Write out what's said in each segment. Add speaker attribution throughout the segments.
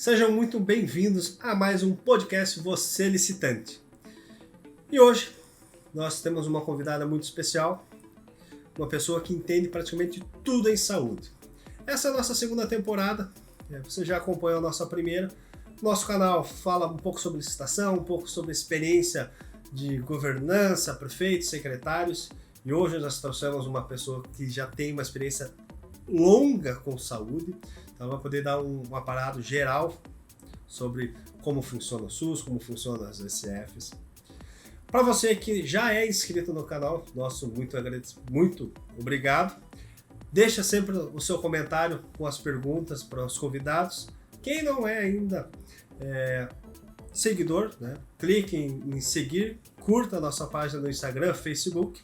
Speaker 1: Sejam muito bem-vindos a mais um podcast Você Licitante. E hoje nós temos uma convidada muito especial, uma pessoa que entende praticamente tudo em saúde. Essa é a nossa segunda temporada, você já acompanhou a nossa primeira. Nosso canal fala um pouco sobre licitação, um pouco sobre experiência de governança, prefeitos, secretários. E hoje nós trouxemos uma pessoa que já tem uma experiência longa com saúde, então vai poder dar um aparato geral sobre como funciona o SUS, como funcionam as ECFs. Para você que já é inscrito no canal, muito obrigado. Deixa sempre o seu comentário com as perguntas para os convidados. Quem não é ainda seguidor, clique em seguir, curta a nossa página no Instagram, Facebook.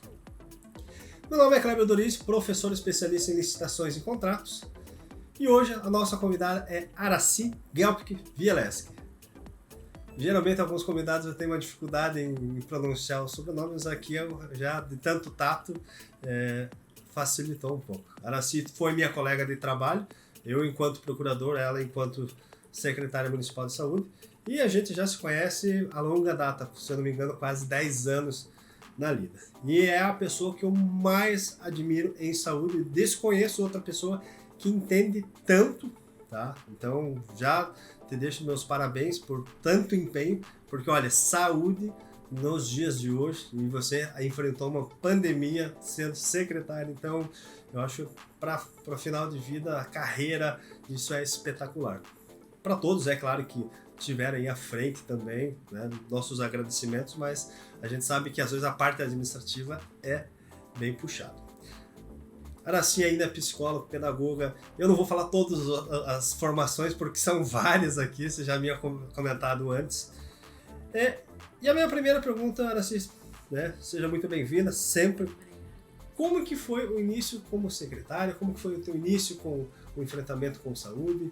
Speaker 1: Meu nome é Cléber Doriz, professor especialista em licitações e contratos. E hoje a nossa convidada é Aracy Gelpke Wieleski. Geralmente alguns convidados têm uma dificuldade em pronunciar os sobrenomes, aqui eu já de tanto tato facilitou um pouco. Aracy foi minha colega de trabalho, eu enquanto procurador, ela enquanto secretária municipal de saúde, e a gente já se conhece a longa data, se eu não me engano quase 10 anos na lida. E é a pessoa que eu mais admiro em saúde. Desconheço outra pessoa que entende tanto, tá? Então já te deixo meus parabéns por tanto empenho, porque olha, saúde nos dias de hoje, e você enfrentou uma pandemia sendo secretário, então eu acho para final de vida, a carreira, isso é espetacular. Para todos, é claro que estiveram aí à frente também, nossos agradecimentos, mas a gente sabe que às vezes a parte administrativa é bem puxada. Aracy ainda é psicóloga, pedagoga. Eu não vou falar todas as formações porque são várias aqui, você já havia comentado antes. E a minha primeira pergunta, Aracy, seja muito bem-vinda sempre. Como que foi o início como secretária? Como que foi o teu início com o enfrentamento com saúde?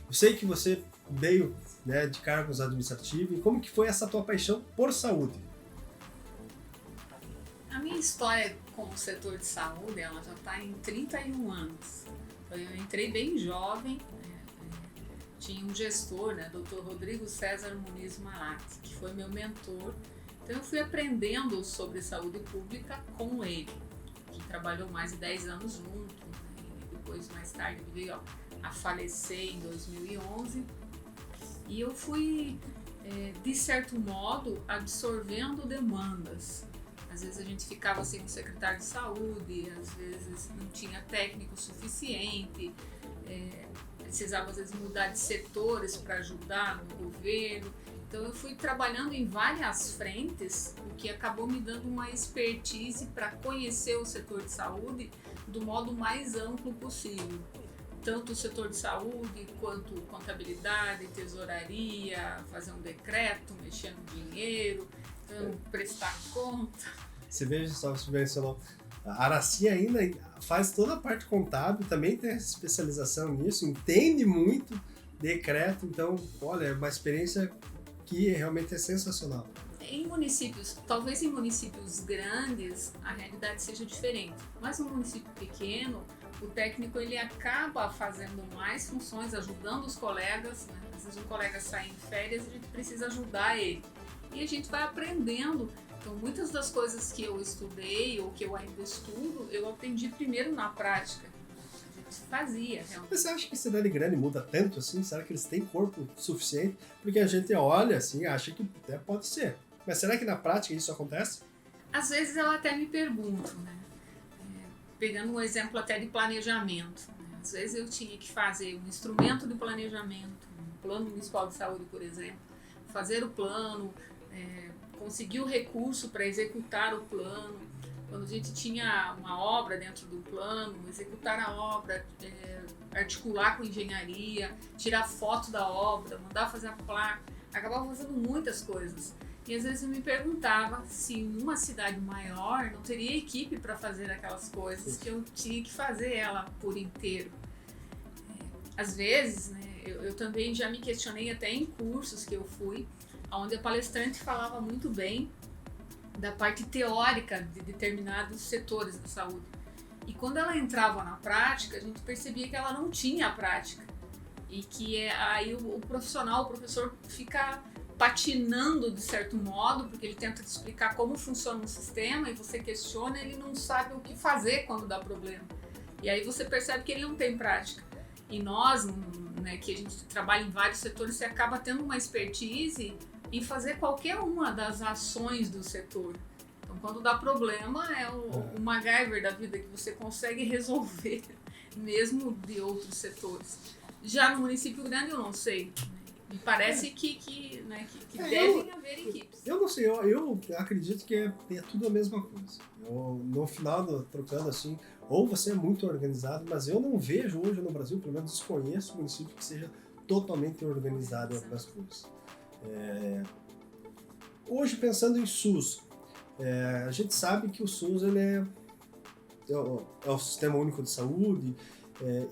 Speaker 1: Eu sei que você veio de cargos administrativos. E como que foi essa tua paixão por saúde?
Speaker 2: A minha história com o setor de saúde, ela já está em 31 anos. Eu entrei bem jovem, tinha um gestor, Dr. Rodrigo César Muniz Marati, que foi meu mentor. Então eu fui aprendendo sobre saúde pública com ele, que trabalhou mais de 10 anos junto, e depois mais tarde veio a falecer em 2011. E eu fui, de certo modo, absorvendo demandas. Às vezes a gente ficava sem o secretário de saúde, às vezes não tinha técnico suficiente, precisava às vezes mudar de setores para ajudar no governo. Então eu fui trabalhando em várias frentes, o que acabou me dando uma expertise para conhecer o setor de saúde do modo mais amplo possível. Tanto o setor de saúde, quanto contabilidade, tesouraria, fazer um decreto, mexer no dinheiro, prestar conta.
Speaker 1: Você veja só, você mencionou, a Aracy ainda faz toda a parte contábil, também tem especialização nisso, entende muito decreto, então, olha, é uma experiência que realmente é sensacional.
Speaker 2: Em municípios, talvez em municípios grandes, a realidade seja diferente, mas no município pequeno, o técnico ele acaba fazendo mais funções, ajudando os colegas, Às vezes um colega sai em férias e a gente precisa ajudar ele. E a gente vai aprendendo. Então, muitas das coisas que eu estudei ou que eu ainda estudo, eu aprendi primeiro na prática. A gente fazia, realmente.
Speaker 1: Mas você acha que cidade grande muda tanto assim? Será que eles têm corpo suficiente? Porque a gente olha assim, acha que até pode ser. Mas será que na prática isso acontece?
Speaker 2: Às vezes eu até me pergunto, pegando um exemplo até de planejamento. Às vezes eu tinha que fazer um instrumento de planejamento, um plano municipal de saúde, por exemplo, fazer o plano, conseguir o recurso para executar o plano. Quando a gente tinha uma obra dentro do plano, executar a obra, articular com engenharia, tirar foto da obra, mandar fazer a placa, acabava fazendo muitas coisas. E às vezes eu me perguntava se em uma cidade maior não teria equipe para fazer aquelas coisas que eu tinha que fazer ela por inteiro. Às vezes, eu também já me questionei até em cursos que eu fui, onde a palestrante falava muito bem da parte teórica de determinados setores da saúde. E quando ela entrava na prática, a gente percebia que ela não tinha a prática. e que aí o profissional, o professor fica patinando de certo modo, porque ele tenta te explicar como funciona um sistema e você questiona, ele não sabe o que fazer quando dá problema. E aí você percebe que ele não tem prática. E nós, né, que a gente trabalha em vários setores, você acaba tendo uma expertise em fazer qualquer uma das ações do setor. Então, quando dá problema, é o MacGyver da vida que você consegue resolver, mesmo de outros setores. Já no município grande, eu não sei. Me parece que devem haver equipes.
Speaker 1: Eu não sei, eu acredito que é tudo a mesma coisa. No final, trocando assim, ou você é muito organizado, mas eu não vejo hoje no Brasil, pelo menos desconheço, um município que seja totalmente organizado em algumas coisas. Hoje, pensando em SUS, a gente sabe que o SUS ele é o Sistema Único de Saúde,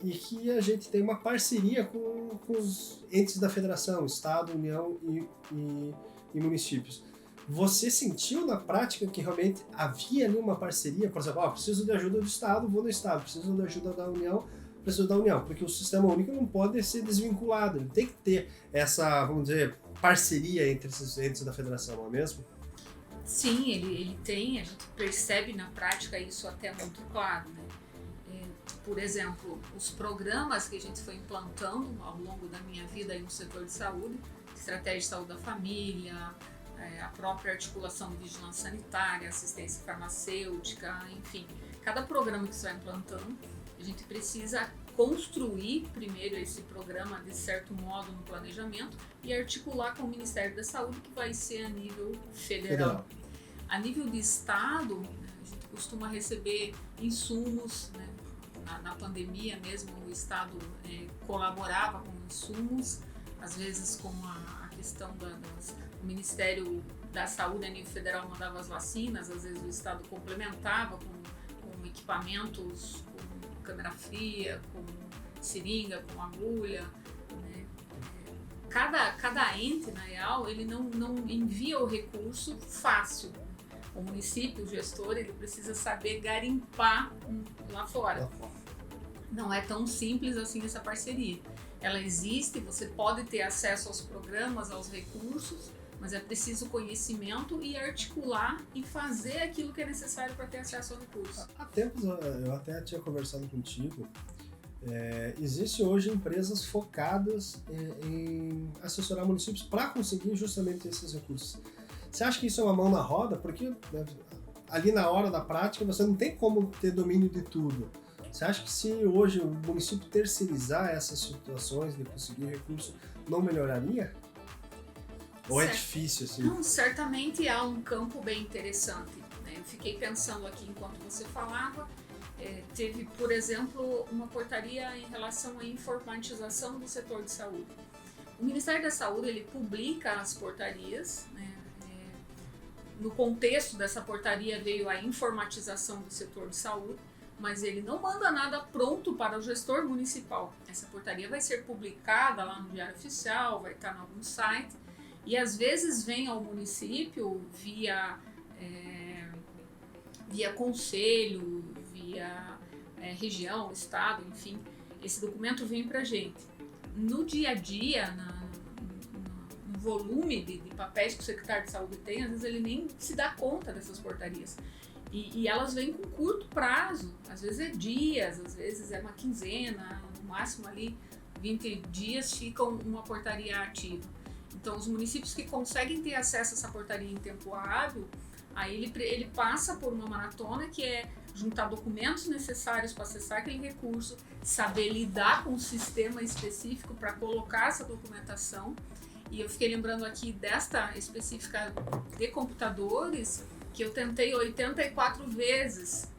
Speaker 1: e que a gente tem uma parceria com os entes da federação, Estado, União e municípios. Você sentiu na prática que realmente havia ali uma parceria? Por exemplo, preciso de ajuda do Estado, vou no Estado, preciso de ajuda da União, preciso da União, porque o Sistema Único não pode ser desvinculado, ele tem que ter essa, vamos dizer, parceria entre esses entes da federação, não é mesmo?
Speaker 2: Sim, ele tem, a gente percebe na prática isso até muito claro, né? Por exemplo, os programas que a gente foi implantando ao longo da minha vida aí no setor de saúde, estratégia de saúde da família, a própria articulação de vigilância sanitária, assistência farmacêutica, enfim, cada programa que você vai implantando, a gente precisa construir primeiro esse programa de certo modo no planejamento e articular com o Ministério da Saúde, que vai ser a nível federal. A nível de estado, a gente costuma receber insumos, né? Na pandemia mesmo o Estado colaborava com insumos, às vezes com a questão do Ministério da Saúde a nível federal mandava as vacinas, às vezes o Estado complementava com equipamentos, com câmera fria, com seringa, com agulha, né? Cada ente, na real, ele não envia o recurso fácil. O município, o gestor, ele precisa saber garimpar lá fora. Não é tão simples assim essa parceria. Ela existe, você pode ter acesso aos programas, aos recursos, mas é preciso conhecimento e articular e fazer aquilo que é necessário para ter acesso ao recurso.
Speaker 1: Há tempos, eu até tinha conversado contigo, existem hoje empresas focadas em assessorar municípios para conseguir justamente esses recursos. Você acha que isso é uma mão na roda? Porque ali na hora da prática você não tem como ter domínio de tudo. Você acha que se hoje o município terceirizar essas situações de conseguir recurso, não melhoraria? Ou é difícil assim?
Speaker 2: Não, certamente há um campo bem interessante, né? Eu fiquei pensando aqui enquanto você falava, teve, por exemplo, uma portaria em relação à informatização do setor de saúde. O Ministério da Saúde ele publica as portarias, né? No contexto dessa portaria veio a informatização do setor de saúde, mas ele não manda nada pronto para o gestor municipal. Essa portaria vai ser publicada lá no Diário Oficial, vai estar em algum site, e às vezes vem ao município via conselho, via região, estado, enfim, esse documento vem para a gente. No dia a dia, no volume de papéis que o secretário de saúde tem, às vezes ele nem se dá conta dessas portarias. E elas vêm com curto prazo, às vezes é dias, às vezes é uma quinzena, no máximo ali 20 dias fica uma portaria ativa. Então os municípios que conseguem ter acesso a essa portaria em tempo hábil, aí ele passa por uma maratona que é juntar documentos necessários para acessar aquele recurso, saber lidar com um sistema específico para colocar essa documentação. E eu fiquei lembrando aqui desta específica de computadores, que eu tentei 84 vezes.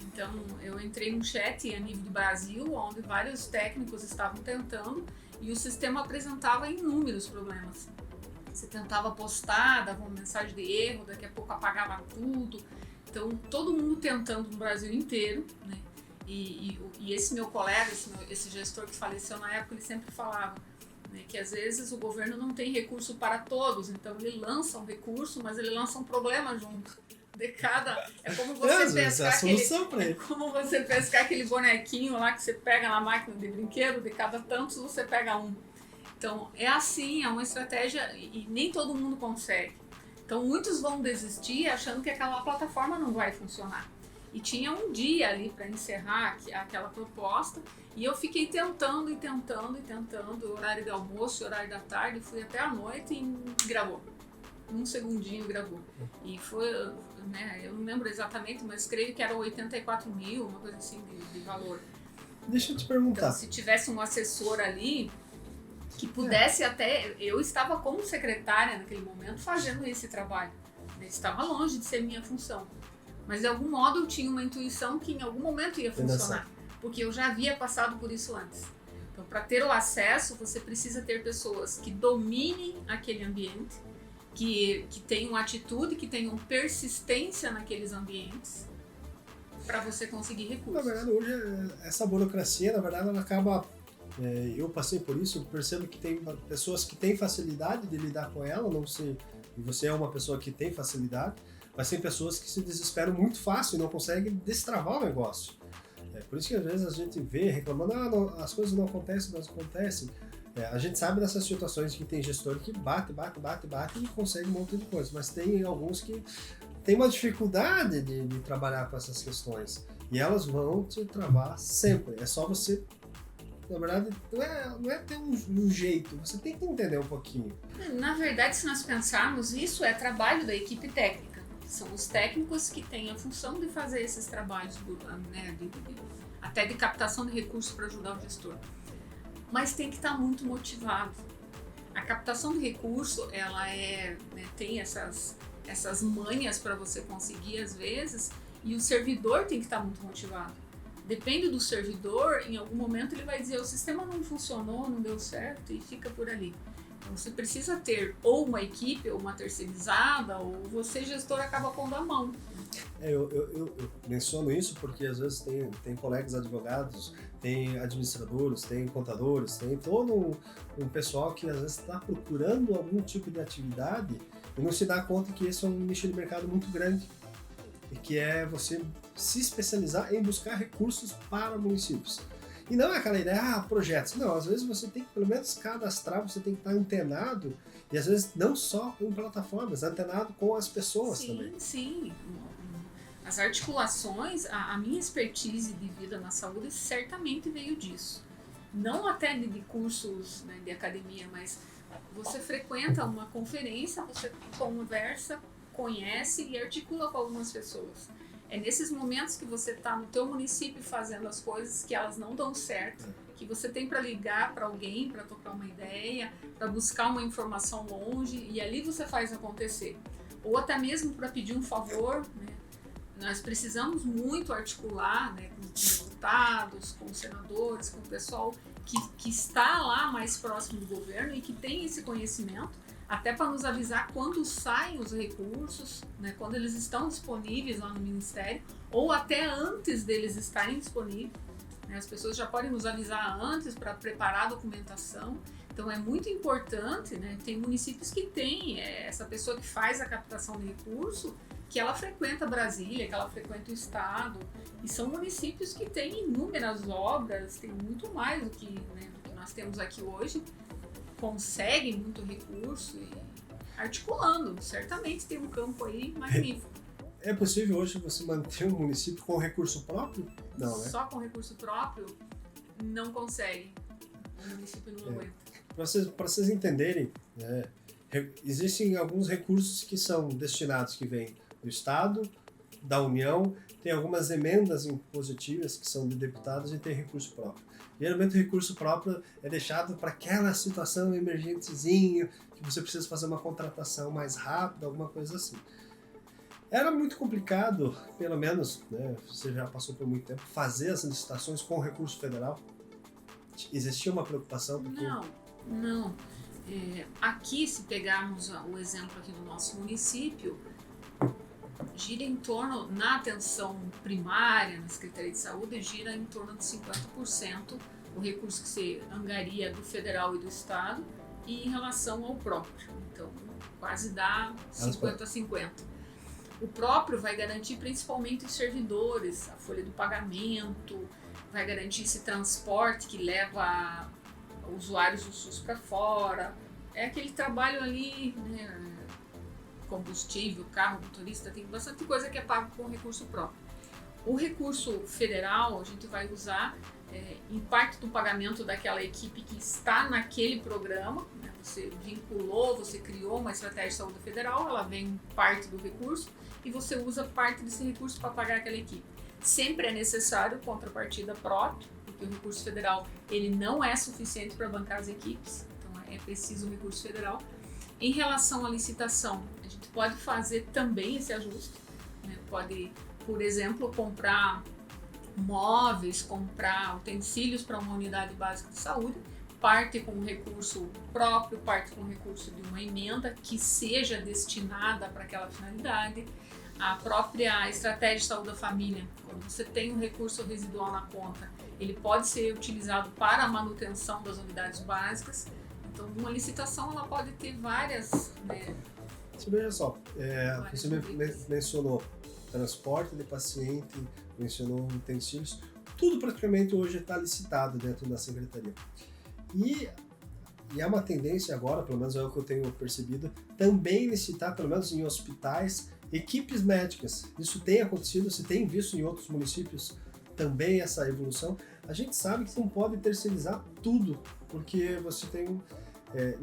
Speaker 2: Então, eu entrei num chat a nível do Brasil, onde vários técnicos estavam tentando, e o sistema apresentava inúmeros problemas. Você tentava postar, dava uma mensagem de erro, daqui a pouco apagava tudo. Então, todo mundo tentando no Brasil inteiro, né? E esse meu colega, esse gestor que faleceu na época, ele sempre falava, né, que às vezes o governo não tem recurso para todos, então ele lança um recurso, mas ele lança um problema junto. É como você pescar
Speaker 1: como
Speaker 2: você pescar aquele bonequinho lá que você pega na máquina de brinquedo, de cada tantos você pega um. Então é assim, é uma estratégia e nem todo mundo consegue. Então muitos vão desistir achando que aquela plataforma não vai funcionar. E tinha um dia ali para encerrar aquela proposta e eu fiquei tentando, horário de almoço, horário da tarde, fui até a noite e gravou. Um segundinho gravou. E foi, né, eu não lembro exatamente, mas creio que era 84 mil, uma coisa assim de valor.
Speaker 1: Deixa eu te perguntar.
Speaker 2: Então, se tivesse um assessor ali que pudesse até... Eu estava como secretária naquele momento fazendo esse trabalho. Estava longe de ser minha função. Mas de algum modo eu tinha uma intuição que em algum momento ia funcionar. Porque eu já havia passado por isso antes. Então, para ter o acesso, você precisa ter pessoas que dominem aquele ambiente, que tenham atitude, que tenham persistência naqueles ambientes, para você conseguir recursos.
Speaker 1: Na verdade, hoje, essa burocracia, na verdade, ela acaba... eu passei por isso, eu percebo que tem pessoas que têm facilidade de lidar com ela, não sei, e você é uma pessoa que tem facilidade, mas tem pessoas que se desesperam muito fácil e não conseguem destravar o negócio. Por isso que às vezes a gente vê reclamando, as coisas não acontecem. A gente sabe dessas situações que tem gestor que bate e consegue um monte de coisa, mas tem alguns que têm uma dificuldade de trabalhar com essas questões e elas vão te travar sempre. É só você, na verdade, não é ter um jeito, você tem que entender um pouquinho.
Speaker 2: Na verdade, se nós pensarmos, isso é trabalho da equipe técnica. São os técnicos que têm a função de fazer esses trabalhos, né, até de captação de recursos para ajudar o gestor. Mas tem que estar muito motivado. A captação de recurso, ela tem essas manhas para você conseguir às vezes, e o servidor tem que estar muito motivado. Depende do servidor, em algum momento ele vai dizer o sistema não funcionou, não deu certo e fica por ali. Então você precisa ter ou uma equipe, ou uma terceirizada, ou você, gestor, acaba pondo a mão.
Speaker 1: Eu menciono isso porque às vezes tem colegas advogados, tem administradores, tem contadores, tem todo um pessoal que às vezes está procurando algum tipo de atividade e não se dá conta que esse é um nicho de mercado muito grande e que é você se especializar em buscar recursos para municípios. E não é aquela ideia, projetos. Não, às vezes você tem que pelo menos cadastrar, você tem que estar antenado, e às vezes não só em plataformas, antenado com as pessoas também.
Speaker 2: Sim. As articulações, a minha expertise de vida na saúde certamente veio disso. Não até de cursos, né, de academia, mas você frequenta uma conferência, você conversa, conhece e articula com algumas pessoas. É nesses momentos que você está no teu município fazendo as coisas que elas não dão certo, que você tem para ligar para alguém, para trocar uma ideia, para buscar uma informação longe e ali você faz acontecer. Ou até mesmo para pedir um favor, né? Nós precisamos muito articular, né, com os deputados, com os senadores, com o pessoal que está lá mais próximo do governo e que tem esse conhecimento, até para nos avisar quando saem os recursos, né, quando eles estão disponíveis lá no Ministério, ou até antes deles estarem disponíveis. Né, as pessoas já podem nos avisar antes para preparar a documentação. Então é muito importante, né, tem municípios que têm essa pessoa que faz a captação de recurso, que ela frequenta Brasília, que ela frequenta o Estado, e são municípios que têm inúmeras obras, tem muito mais do que, né, do que nós temos aqui hoje, conseguem muito recurso e articulando, certamente tem um campo aí magnífico.
Speaker 1: É possível hoje você manter um município com recurso próprio? Não, né?
Speaker 2: Só com recurso próprio não consegue, o município não aguenta.
Speaker 1: Para vocês entenderem, né, existem alguns recursos que são destinados, que vêm do Estado, da União, tem algumas emendas impositivas que são de deputados e tem recurso próprio. Geralmente o recurso próprio é deixado para aquela situação emergentezinha, que você precisa fazer uma contratação mais rápida, alguma coisa assim. Era muito complicado, pelo menos, né, você já passou por muito tempo, fazer as licitações com recurso federal? Existia uma preocupação? Porque...
Speaker 2: Não. Aqui, se pegarmos o exemplo aqui no nosso município, gira em torno, na atenção primária, na Secretaria de Saúde, gira em torno de 50% o recurso que se angaria do federal e do estado e em relação ao próprio. Então, quase dá 50 a 50. O próprio vai garantir principalmente os servidores, a folha do pagamento, vai garantir esse transporte que leva usuários do SUS para fora. É aquele trabalho ali, né, combustível, carro, motorista, tem bastante coisa que é pago com recurso próprio. O recurso federal a gente vai usar em parte do pagamento daquela equipe que está naquele programa, né? Você vinculou, você criou uma estratégia de saúde federal, ela vem parte do recurso e você usa parte desse recurso para pagar aquela equipe. Sempre é necessário contrapartida própria, porque o recurso federal ele não é suficiente para bancar as equipes, então é preciso o recurso federal. Em relação à licitação, a gente pode fazer também esse ajuste, né? Pode, por exemplo, comprar móveis, comprar utensílios para uma unidade básica de saúde, parte com recurso próprio, parte com recurso de uma emenda que seja destinada para aquela finalidade. A própria estratégia de saúde da família, quando você tem um recurso residual na conta, ele pode ser utilizado para a manutenção das unidades básicas. Então, uma licitação ela pode ter várias...
Speaker 1: Você veja só, você mencionou transporte de paciente, mencionou utensílios, tudo praticamente hoje está licitado dentro da secretaria. E é uma tendência agora, pelo menos é o que eu tenho percebido, também licitar, pelo menos em hospitais, equipes médicas. Isso tem acontecido, se tem visto em outros municípios também essa evolução. A gente sabe que não pode terceirizar tudo, porque você tem...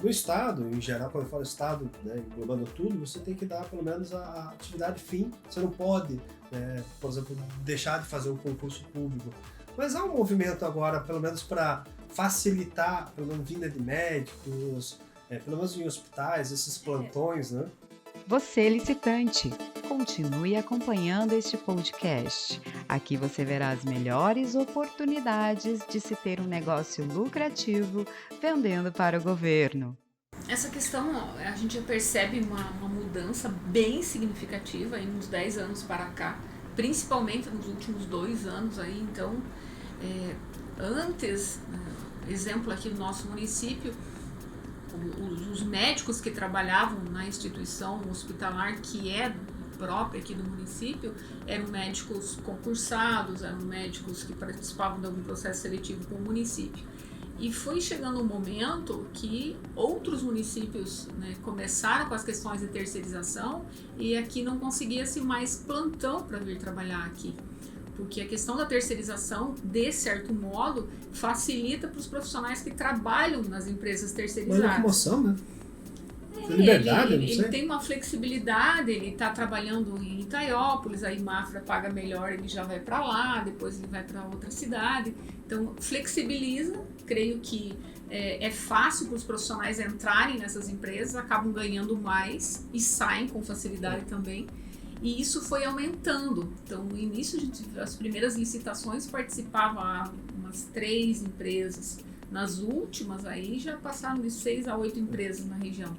Speaker 1: no estado, em geral, quando eu falo estado, né, englobando tudo, você tem que dar pelo menos a atividade fim. Você não pode, por exemplo, deixar de fazer um concurso público. Mas há um movimento agora, pelo menos para facilitar, pelo menos vinda de médicos, pelo menos em hospitais, esses plantões, né?
Speaker 3: Você, licitante, continue acompanhando este podcast. Aqui você verá as melhores oportunidades de se ter um negócio lucrativo vendendo para o governo.
Speaker 2: Essa questão, a gente já percebe uma mudança bem significativa aí nos 10 anos para cá, principalmente nos últimos 2 anos aí. Então, antes, exemplo aqui no nosso município, os médicos que trabalhavam na instituição hospitalar que é própria aqui do município eram médicos concursados, eram médicos que participavam de algum processo seletivo com o município. E foi chegando um momento que outros municípios, né, começaram com as questões de terceirização e aqui não conseguia-se mais plantão para vir trabalhar aqui. Porque a questão da terceirização, de certo modo, facilita para os profissionais que trabalham nas empresas terceirizadas.
Speaker 1: Uma locomoção, né? Liberdade,
Speaker 2: ele tem uma flexibilidade, ele está trabalhando em Itaiópolis, aí Mafra paga melhor, ele já vai para lá, depois ele vai para outra cidade. Então, flexibiliza, creio que é fácil para os profissionais entrarem nessas empresas, acabam ganhando mais e saem com facilidade também. E isso foi aumentando. Então, no início, as primeiras licitações participavam umas 3 empresas. Nas últimas, aí já passaram de 6 a 8 empresas na região.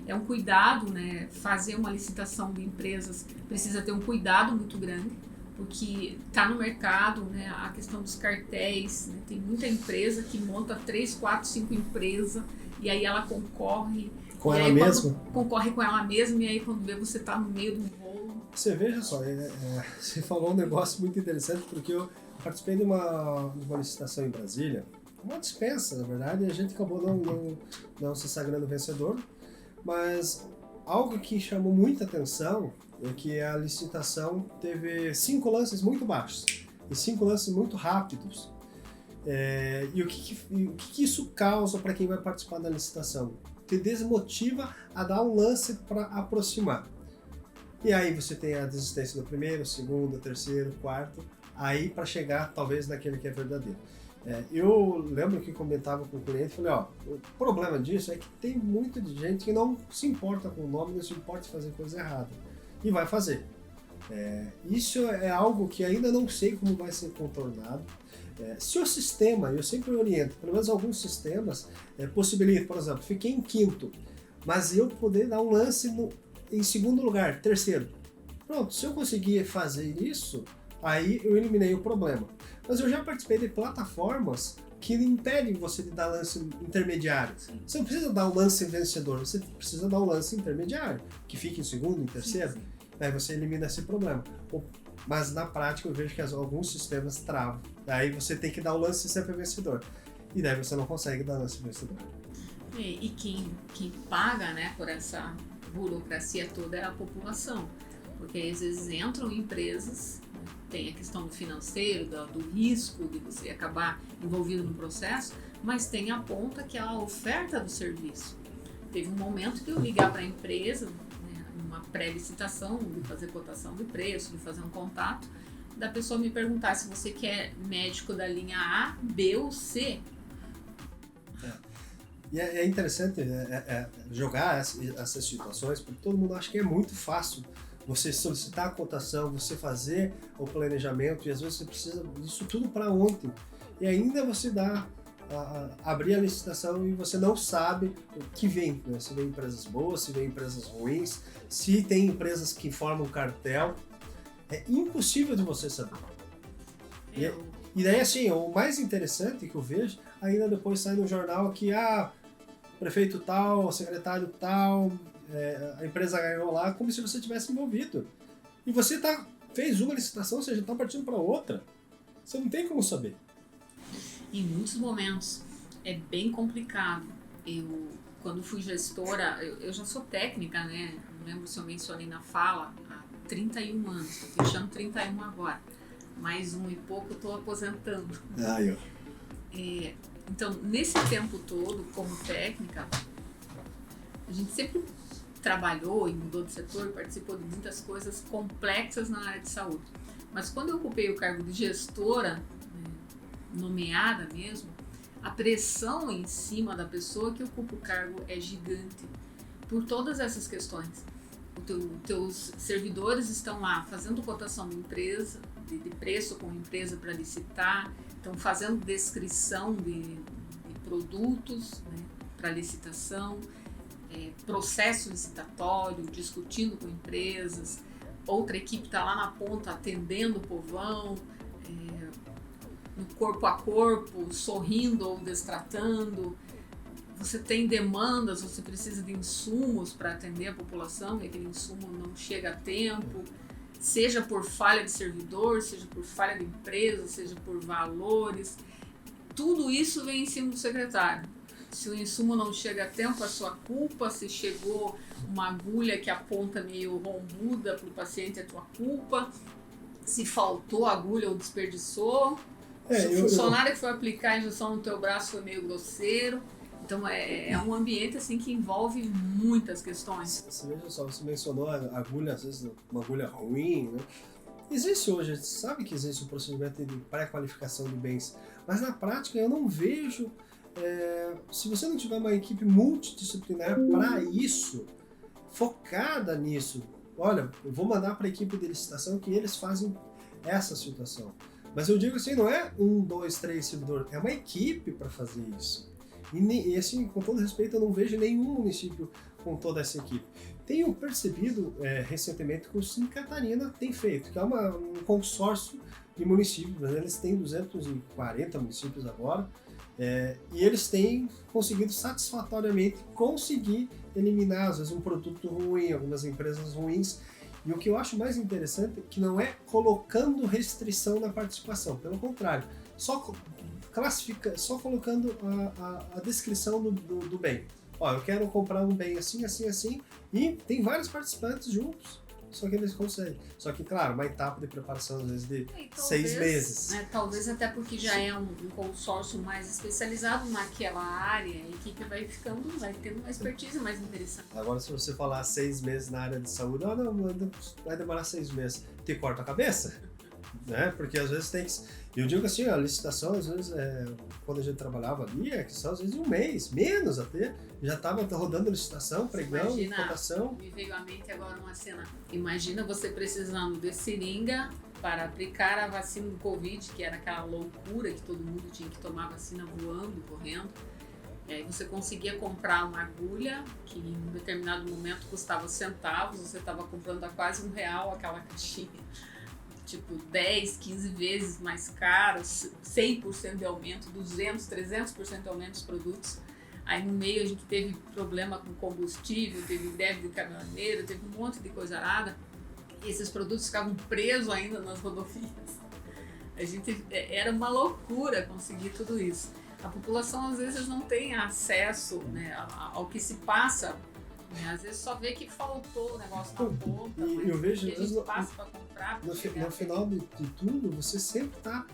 Speaker 2: É um cuidado, né? Fazer uma licitação de empresas precisa ter um cuidado muito grande, porque está no mercado, né? A questão dos cartéis, né? Tem muita empresa que monta 3, 4, 5 empresas e aí ela concorre.
Speaker 1: Com ela mesma?
Speaker 2: Concorre com ela mesma e aí quando vê você está no meio do rolo.
Speaker 1: Você veja só, você falou um negócio muito interessante, porque eu participei de uma licitação em Brasília, uma dispensa, na verdade, e a gente acabou não se sagrando vencedor, mas algo que chamou muita atenção é que a licitação teve 5 lances muito baixos e 5 lances muito rápidos. E o que isso causa para quem vai participar da licitação? Te desmotiva a dar um lance para aproximar. E aí você tem a desistência do primeiro, segundo, terceiro, quarto, aí para chegar talvez naquele que é verdadeiro. Eu lembro que comentava com o cliente, falei, o problema disso é que tem muita gente que não se importa com o nome, não se importa em fazer coisa errada, e vai fazer. Isso é algo que ainda não sei como vai ser contornado. Se o sistema, eu sempre oriento, pelo menos alguns sistemas, possibilitam, por exemplo, fiquei em quinto, mas eu poder dar um lance em segundo lugar, terceiro. Pronto, se eu conseguir fazer isso, aí eu eliminei o problema. Mas eu já participei de plataformas que impedem você de dar lance intermediário. Você não precisa dar um lance vencedor, você precisa dar um lance intermediário, que fique em segundo, em terceiro. Aí você elimina esse problema. Mas na prática eu vejo que alguns sistemas travam. Daí você tem que dar o lance sempre vencedor. E daí você não consegue dar lance vencedor.
Speaker 2: E quem paga, né, por essa burocracia toda é a população. Porque às vezes entram empresas, tem a questão do financeiro, do risco de você acabar envolvido no processo, mas tem a ponta que é a oferta do serviço. Teve um momento que eu ligar para a empresa, né, uma pré-licitação, de fazer cotação de preço, de fazer um contato, da pessoa me perguntar se você quer médico da linha A, B ou C.
Speaker 1: E é interessante jogar essas situações, porque todo mundo acha que é muito fácil você solicitar a cotação, você fazer o planejamento, e às vezes você precisa disso tudo para ontem. E ainda você abrir a licitação e você não sabe o que vem, né? Se vem empresas boas, se vem empresas ruins, se tem empresas que formam cartel. É impossível de você saber. E daí, assim, o mais interessante que eu vejo, ainda depois sai no jornal que prefeito tal, secretário tal, a empresa ganhou lá, como se você tivesse envolvido. E você fez uma licitação, você já está partindo para outra. Você não tem como saber.
Speaker 2: Em muitos momentos é bem complicado. Quando fui gestora, eu já sou técnica, né? Não lembro se eu mencionei na fala, há 31 anos, estou fechando 31 agora. Mais um e pouco eu estou aposentando. Então, nesse tempo todo, como técnica, a gente sempre trabalhou e mudou de setor, participou de muitas coisas complexas na área de saúde. Mas quando eu ocupei o cargo de gestora, nomeada mesmo, a pressão em cima da pessoa que ocupa o cargo é gigante por todas essas questões. Teus servidores estão lá fazendo cotação de empresa, de preço com empresa para licitar, estão fazendo descrição de produtos, né, para licitação, processo licitatório, discutindo com empresas, outra equipe está lá na ponta atendendo o povão, no corpo a corpo, sorrindo ou destratando. Você tem demandas, você precisa de insumos para atender a população e aquele insumo não chega a tempo, seja por falha de servidor, seja por falha de empresa, seja por valores. Tudo isso vem em cima do secretário. Se o insumo não chega a tempo, é sua culpa. Se chegou uma agulha que aponta meio rombuda para o paciente, é tua culpa. Se faltou agulha ou desperdiçou. Se o funcionário que foi aplicar a injeção no teu braço foi meio grosseiro. Então é um ambiente assim que envolve muitas questões.
Speaker 1: Você veja só, você mencionou a agulha, às vezes uma agulha ruim, né? Existe hoje, a gente sabe que existe um procedimento de pré-qualificação de bens, mas na prática eu não vejo, se você não tiver uma equipe multidisciplinar para isso, focada nisso, olha, eu vou mandar para a equipe de licitação que eles fazem essa situação. Mas eu digo assim, não é 1, 2, 3 servidores, é uma equipe para fazer isso. E assim, com todo respeito, eu não vejo nenhum município com toda essa equipe. Tenho percebido recentemente que o Santa Catarina tem feito, que é um consórcio de municípios, né? Eles têm 240 municípios agora, e eles têm conseguido satisfatoriamente eliminar, às vezes, um produto ruim, algumas empresas ruins. E o que eu acho mais interessante é que não é colocando restrição na participação, pelo contrário, só colocando a descrição do bem. Ó, eu quero comprar um bem assim, assim, assim, e tem vários participantes juntos, só que eles conseguem. Só que, claro, uma etapa de preparação, às vezes, de 6 meses.
Speaker 2: Talvez até porque já é um consórcio mais especializado naquela área, a equipe vai tendo uma expertise mais interessante.
Speaker 1: Agora, se você falar 6 meses na área de saúde, vai demorar 6 meses. Te corta a cabeça, né? Porque às vezes tem que... Eu digo assim, a licitação, às vezes, quando a gente trabalhava ali, a questão, às vezes, de um mês, menos até, já estava rodando licitação, pregão, cotação.
Speaker 2: Me veio à mente agora uma cena. Imagina você precisando de seringa para aplicar a vacina do Covid, que era aquela loucura que todo mundo tinha que tomar vacina voando, correndo. E aí você conseguia comprar uma agulha que em um determinado momento custava centavos, você estava comprando a quase R$1 aquela caixinha. Tipo 10, 15 vezes mais caro, 100% de aumento, 200, 300% de aumento dos produtos. Aí no meio a gente teve problema com combustível, teve greve de caminhoneiro, teve um monte de coisa arada. E esses produtos ficavam presos ainda nas rodovias. Era uma loucura conseguir tudo isso. A população às vezes não tem acesso, né, ao que se passa, né? Às vezes só vê que faltou o negócio na ponta,
Speaker 1: E eu vejo,
Speaker 2: que a gente passa para comprar.
Speaker 1: No final de tudo, você sempre está...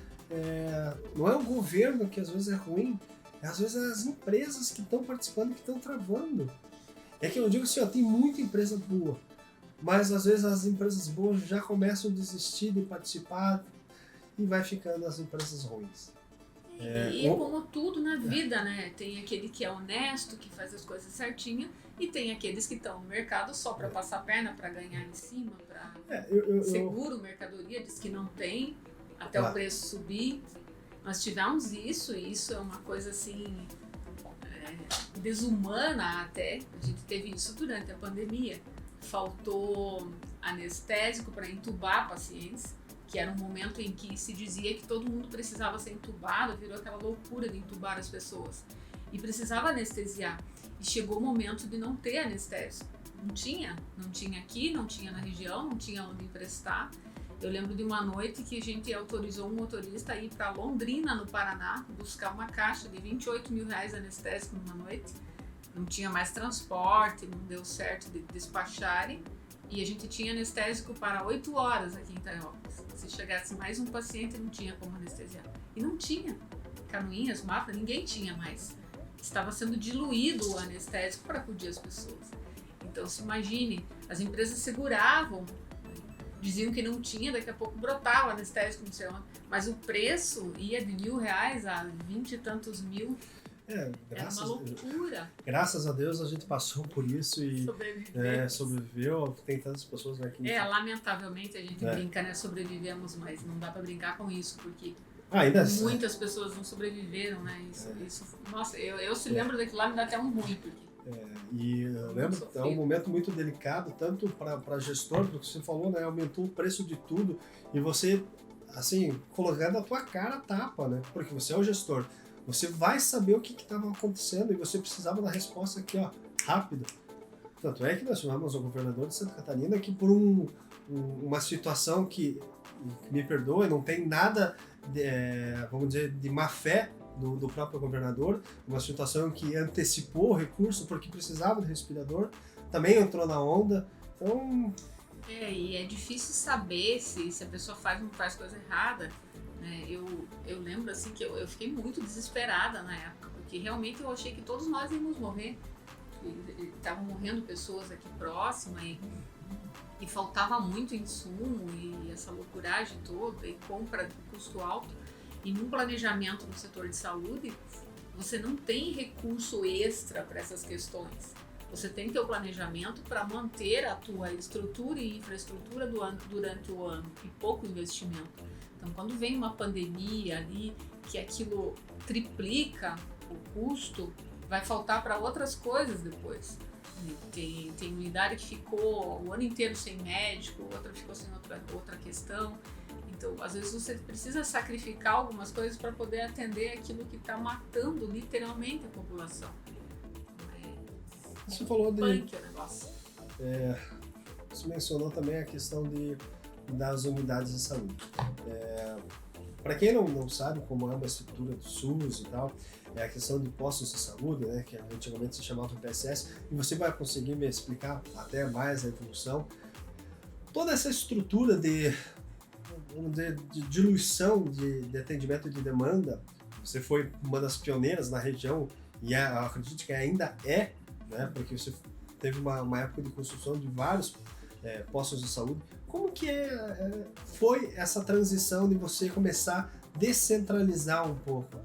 Speaker 1: não é o governo que às vezes é ruim, às vezes é as empresas que estão participando, que estão travando. É que eu digo assim, ó, tem muita empresa boa, mas às vezes as empresas boas já começam a desistir de participar e vai ficando as empresas ruins.
Speaker 2: E como tudo na vida, né? Tem aquele que é honesto, que faz as coisas certinho, e tem aqueles que estão no mercado só para passar a perna, para ganhar em cima, para seguro, mercadoria, diz que não tem, até o preço subir. Nós tivemos isso, e isso é uma coisa assim, desumana até. A gente teve isso durante a pandemia. Faltou anestésico para entubar pacientes, que era um momento em que se dizia que todo mundo precisava ser entubado, virou aquela loucura de entubar as pessoas. E precisava anestesiar. E chegou o momento de não ter anestésico. Não tinha aqui, não tinha na região, não tinha onde emprestar. Eu lembro de uma noite que a gente autorizou um motorista a ir para Londrina, no Paraná, buscar uma caixa de R$28 mil anestésico numa noite. Não tinha mais transporte, não deu certo de despacharem. E a gente tinha anestésico para 8 horas aqui em Itaionópolis. Se chegasse mais um paciente, não tinha como anestesiar. E não tinha. Canoinhas, Mafra, ninguém tinha mais. Estava sendo diluído o anestésico para acudir as pessoas. Então, se imagine, as empresas seguravam, diziam que não tinha, daqui a pouco brotava o anestésico, não sei onde. Mas o preço ia de R$1.000 a 20 e tantos mil. Era uma loucura.
Speaker 1: Graças a Deus a gente passou por isso e sobreviveu. Tem tantas pessoas aqui.
Speaker 2: Lamentavelmente a gente brinca, né? Sobrevivemos, mas não dá pra brincar com isso, porque muitas pessoas não sobreviveram, né? Nossa, eu se lembro daquilo lá, me dá até um ruim, porque...
Speaker 1: E eu lembro, é um momento muito delicado, tanto para gestor, porque você falou, né? Aumentou o preço de tudo e você, assim, colocando a tua cara a tapa, né? Porque você é o gestor. Você vai saber o que estava acontecendo e você precisava da resposta aqui, ó, rápido. Tanto é que nós chamamos o governador de Santa Catarina que por uma situação que, me perdoe, não tem nada, vamos dizer, de má fé do próprio governador, uma situação que antecipou o recurso porque precisava de respirador, também entrou na onda. Então...
Speaker 2: e é difícil saber se a pessoa faz ou não faz coisa errada. Eu lembro assim que eu fiquei muito desesperada na época, porque realmente eu achei que todos nós íamos morrer. Estavam morrendo pessoas aqui próximas e faltava muito insumo e essa loucuragem toda e compra de custo alto. E num planejamento no setor de saúde, você não tem recurso extra para essas questões. Você tem que ter o planejamento para manter a tua estrutura e infraestrutura durante o ano e pouco investimento. Então, quando vem uma pandemia ali, que aquilo triplica o custo, vai faltar para outras coisas depois. Tem unidade que ficou o ano inteiro sem médico, outra ficou sem outra questão. Então, às vezes você precisa sacrificar algumas coisas para poder atender aquilo que está matando literalmente a população.
Speaker 1: Você falou de...
Speaker 2: o negócio.
Speaker 1: Você mencionou também a questão das unidades de saúde. Para quem não sabe como é uma estrutura do SUS e tal, é a questão de postos de saúde, né, que antigamente se chamava PSS, e você vai conseguir me explicar até mais a evolução. Toda essa estrutura de diluição de atendimento de demanda, você foi uma das pioneiras na região e eu acredito que ainda né, porque você teve uma época de construção de vários postos de saúde. Como que foi essa transição de você começar a descentralizar um pouco?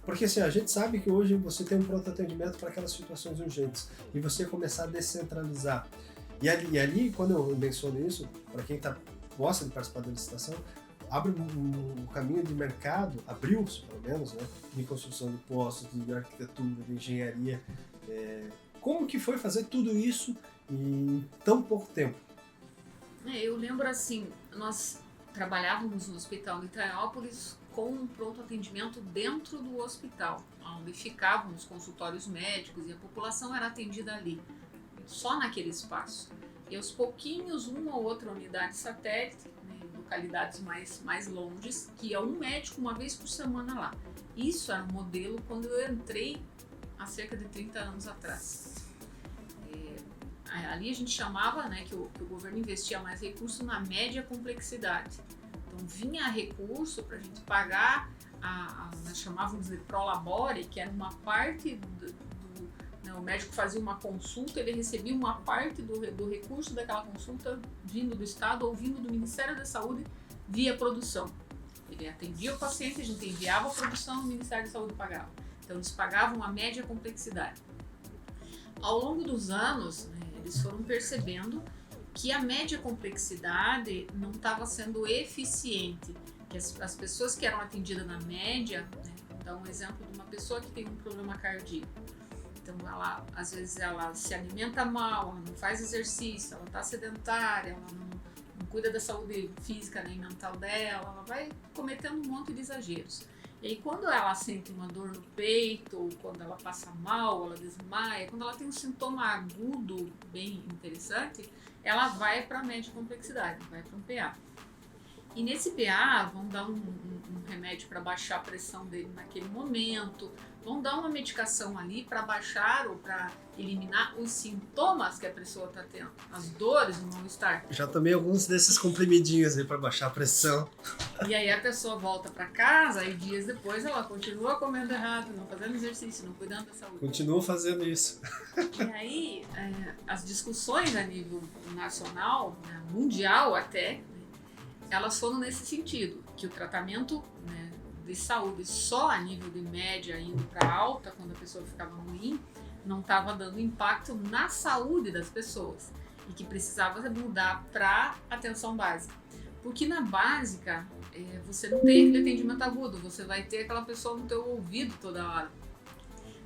Speaker 1: Porque assim, a gente sabe que hoje você tem um pronto atendimento para aquelas situações urgentes e você começar a descentralizar. E ali, quando eu menciono isso, para quem gosta de participar da licitação, abre um caminho de mercado, abriu-se pelo menos, né, de construção de postos, de arquitetura, de engenharia. Como que foi fazer tudo isso em tão pouco tempo?
Speaker 2: Eu lembro assim, nós trabalhávamos no hospital de Itaionópolis com um pronto atendimento dentro do hospital, onde ficavam os consultórios médicos e a população era atendida ali, só naquele espaço. e aos pouquinhos uma ou outra unidade satélite, né, em localidades mais longes, que ia um médico uma vez por semana lá. Isso era um modelo quando eu entrei há cerca de 30 anos atrás. Ali a gente chamava, né, que o governo investia mais recurso na média complexidade. Então vinha recurso para a gente pagar, nós chamávamos de prolabore, que era uma parte né, o médico fazia uma consulta, ele recebia uma parte do recurso daquela consulta vindo do Estado ou vindo do Ministério da Saúde via produção. Ele atendia o paciente, a gente enviava a produção, o Ministério da Saúde pagava. Então eles pagavam a média complexidade. Ao longo dos anos, né, eles foram percebendo que a média complexidade não estava sendo eficiente, que as pessoas que eram atendidas na média, né, vou dar um exemplo de uma pessoa que tem um problema cardíaco. Então, às vezes ela se alimenta mal, ela não faz exercício, ela está sedentária, ela não cuida da saúde física nem mental dela, ela vai cometendo um monte de exageros. E aí, quando ela sente uma dor no peito, ou quando ela passa mal, ela desmaia, quando ela tem um sintoma agudo bem interessante, ela vai para a média complexidade, vai para um PA. E nesse PA, vão dar um remédio para baixar a pressão dele naquele momento, vão dar uma medicação ali para baixar ou para eliminar os sintomas que a pessoa está tendo, as dores, o mal-estar.
Speaker 1: Já tomei alguns desses comprimidinhos aí para baixar a pressão.
Speaker 2: E aí a pessoa volta para casa e dias depois ela continua comendo errado, não fazendo exercício, não cuidando da saúde.
Speaker 1: Continua fazendo isso.
Speaker 2: E aí as discussões a nível nacional, né, mundial até, elas foram nesse sentido, que o tratamento, né, de saúde só a nível de média indo para alta, quando a pessoa ficava ruim, não estava dando impacto na saúde das pessoas e que precisava mudar para atenção básica. Porque na básica, você não tem aquele atendimento agudo, você vai ter aquela pessoa no teu ouvido toda hora.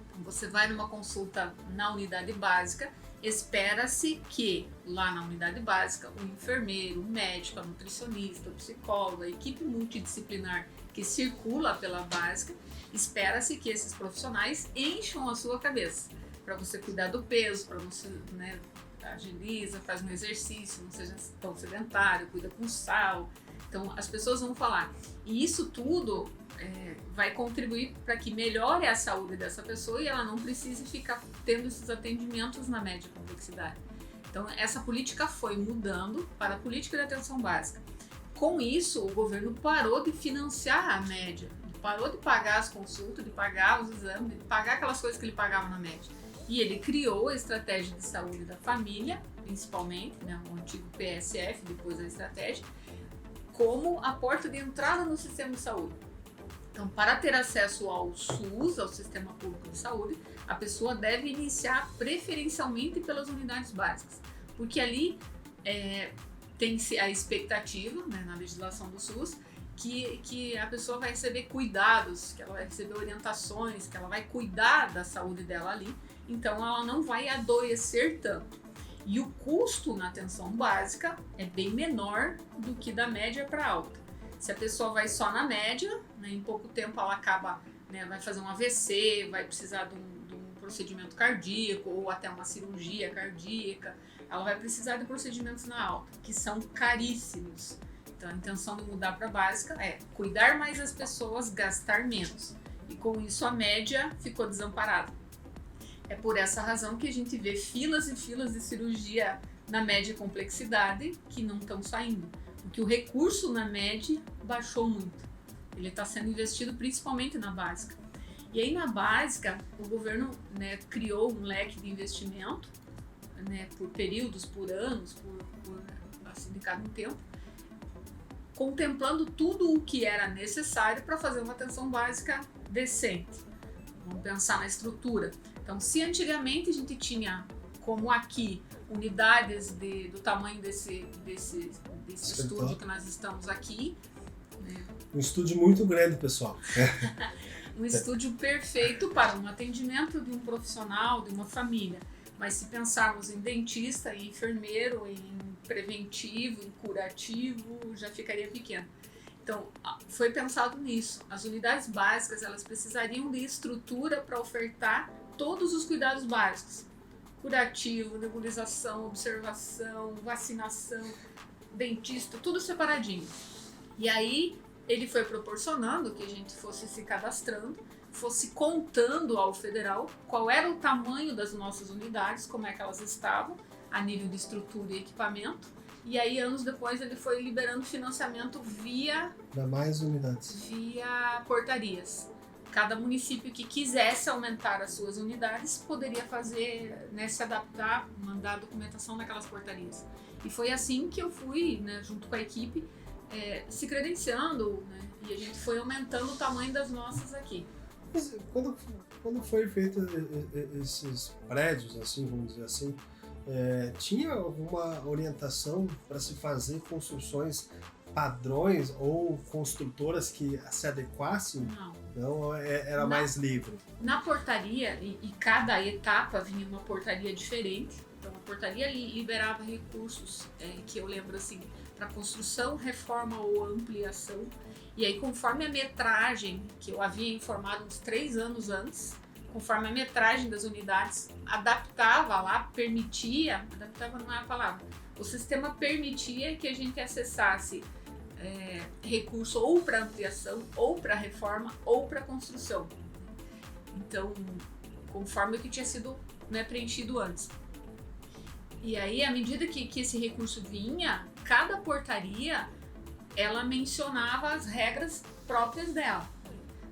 Speaker 2: Então você vai numa consulta na unidade básica, espera-se que lá na unidade básica o enfermeiro, o médico, a nutricionista, o psicólogo, a equipe multidisciplinar que circula pela básica, espera-se que esses profissionais encham a sua cabeça para você cuidar do peso, para você, né, agiliza, faz um exercício, não seja tão sedentário, cuida com sal. Então as pessoas vão falar. E isso tudo vai contribuir para que melhore a saúde dessa pessoa e ela não precise ficar tendo esses atendimentos na média complexidade. Então essa política foi mudando para a política de atenção básica. Com isso, o governo parou de financiar a média, parou de pagar as consultas, de pagar os exames, de pagar aquelas coisas que ele pagava na média. E ele criou a estratégia de saúde da família, principalmente, né, o antigo PSF, depois a estratégia, como a porta de entrada no sistema de saúde. Então, para ter acesso ao SUS, ao Sistema Público de Saúde, a pessoa deve iniciar preferencialmente pelas unidades básicas, porque ali tem-se a expectativa, né, na legislação do SUS, que a pessoa vai receber cuidados, que ela vai receber orientações, que ela vai cuidar da saúde dela ali, então ela não vai adoecer tanto. E o custo na atenção básica é bem menor do que da média para alta. Se a pessoa vai só na média, né, em pouco tempo ela acaba, né, vai fazer um AVC, vai precisar de um procedimento cardíaco ou até uma cirurgia cardíaca, ela vai precisar de procedimentos na alta, que são caríssimos. Então a intenção de mudar para a básica é cuidar mais das pessoas, gastar menos. E com isso a média ficou desamparada. É por essa razão que a gente vê filas e filas de cirurgia na média complexidade que não estão saindo. Porque o recurso na média baixou muito. Ele está sendo investido principalmente na básica. E aí na básica, o governo, né, criou um leque de investimento, né, por períodos, por anos, por assim, de cada um tempo, contemplando tudo o que era necessário para fazer uma atenção básica decente. Vamos pensar na estrutura. Então, se antigamente a gente tinha, como aqui, unidades do tamanho desse estúdio que nós estamos aqui, né?
Speaker 1: Um estúdio muito grande, pessoal.
Speaker 2: Um estúdio perfeito para um atendimento de um profissional, de uma família. Mas se pensarmos em dentista, em enfermeiro, em preventivo, em curativo, já ficaria pequeno. Então, foi pensado nisso. As unidades básicas, elas precisariam de estrutura para ofertar todos os cuidados básicos. curativo, nebulização, observação, vacinação, dentista, tudo separadinho. E aí ele foi proporcionando que a gente fosse se cadastrando, fosse contando ao federal qual era o tamanho das nossas unidades, como é que elas estavam, a nível de estrutura e equipamento. E aí, anos depois, ele foi liberando financiamento via
Speaker 1: mais unidades.
Speaker 2: Via portarias. Cada município que quisesse aumentar as suas unidades poderia fazer, né, se adaptar, mandar documentação naquelas portarias. E foi assim que eu fui, né, junto com a equipe, se credenciando, né, e a gente foi aumentando o tamanho das nossas aqui.
Speaker 1: Mas quando foi feito esses prédios, assim, vamos dizer assim, tinha alguma orientação para se fazer construções padrões ou construtoras que se adequassem? Não, era mais livre.
Speaker 2: Na portaria, e cada etapa vinha uma portaria diferente, então a portaria liberava recursos, que eu lembro assim, para construção, reforma ou ampliação, e aí conforme a metragem, que eu havia informado uns 3 anos antes, conforme a metragem das unidades, adaptava lá, permitia, adaptava não é a palavra, o sistema permitia que a gente acessasse recurso ou para ampliação, ou para reforma, ou para construção. Então, conforme o que tinha sido, né, preenchido antes. E aí, à medida que esse recurso vinha, cada portaria, ela mencionava as regras próprias dela.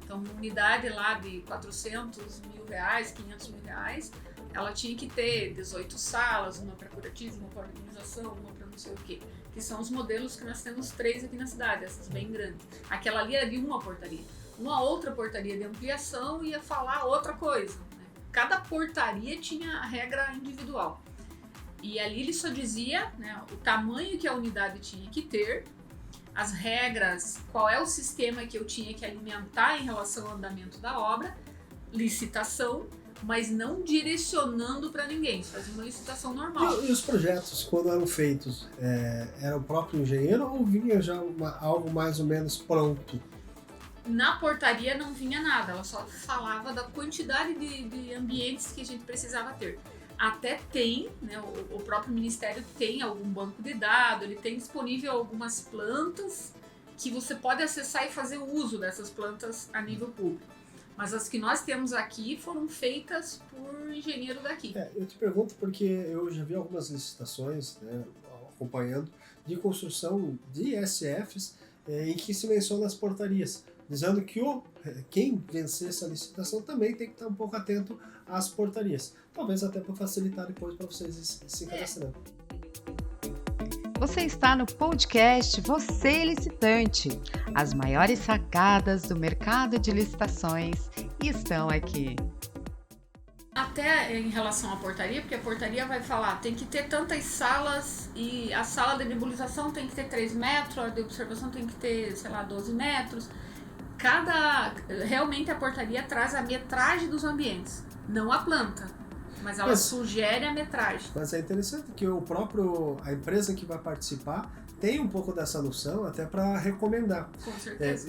Speaker 2: Então, uma unidade lá de R$400 mil, R$500 mil, ela tinha que ter 18 salas, uma para curativo, uma para organização, uma para não sei o quê. Que são os modelos que nós temos 3 aqui na cidade, essas bem grandes. Aquela ali era de uma portaria. Uma outra portaria de ampliação ia falar outra coisa, né? Cada portaria tinha a regra individual. E ali ele só dizia, né, o tamanho que a unidade tinha que ter, as regras, qual é o sistema que eu tinha que alimentar em relação ao andamento da obra, licitação, mas não direcionando para ninguém, fazia uma licitação normal.
Speaker 1: E os projetos, quando eram feitos, era o próprio engenheiro ou vinha já algo mais ou menos pronto?
Speaker 2: Na portaria não vinha nada, ela só falava da quantidade de ambientes que a gente precisava ter. Até tem, né, o próprio Ministério tem algum banco de dados, ele tem disponível algumas plantas que você pode acessar e fazer uso dessas plantas a nível público. Mas as que nós temos aqui foram feitas por engenheiro daqui.
Speaker 1: Eu te pergunto porque eu já vi algumas licitações, né, acompanhando, de construção de SFs em que se menciona as portarias, dizendo que quem vencer essa licitação também tem que estar um pouco atento às portarias. Talvez até para facilitar depois para vocês se cadastrando.
Speaker 3: Você está no podcast Você Licitante. As maiores sacadas do mercado de licitações estão aqui.
Speaker 2: Até em relação à portaria, porque a portaria vai falar, tem que ter tantas salas e a sala de nebulização tem que ter 3 metros, a de observação tem que ter, 12 metros. Realmente a portaria traz a metragem dos ambientes, não a planta. Mas ela sugere a metragem.
Speaker 1: Mas é interessante que a empresa que vai participar tem um pouco dessa noção até para recomendar.
Speaker 2: Com certeza.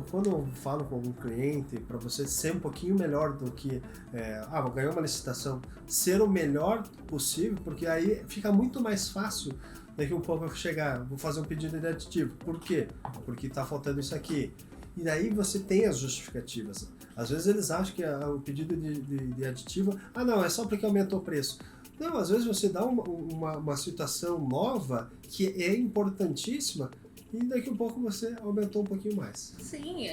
Speaker 1: Quando eu falo com algum cliente, para você ser um pouquinho melhmelhor do que ganhar uma licitação, ser o melhor possível, porque aí fica muito mais fácil daqui um pouco eu chegar, vou fazer um pedido de aditivo. Por quê? Porque está faltando isso aqui. E daí você tem as justificativas. Às vezes eles acham que o pedido de aditivo, não, é só porque aumentou o preço. Não, às vezes você dá uma situação nova que é importantíssima e daqui a pouco você aumentou um pouquinho mais.
Speaker 2: Sim,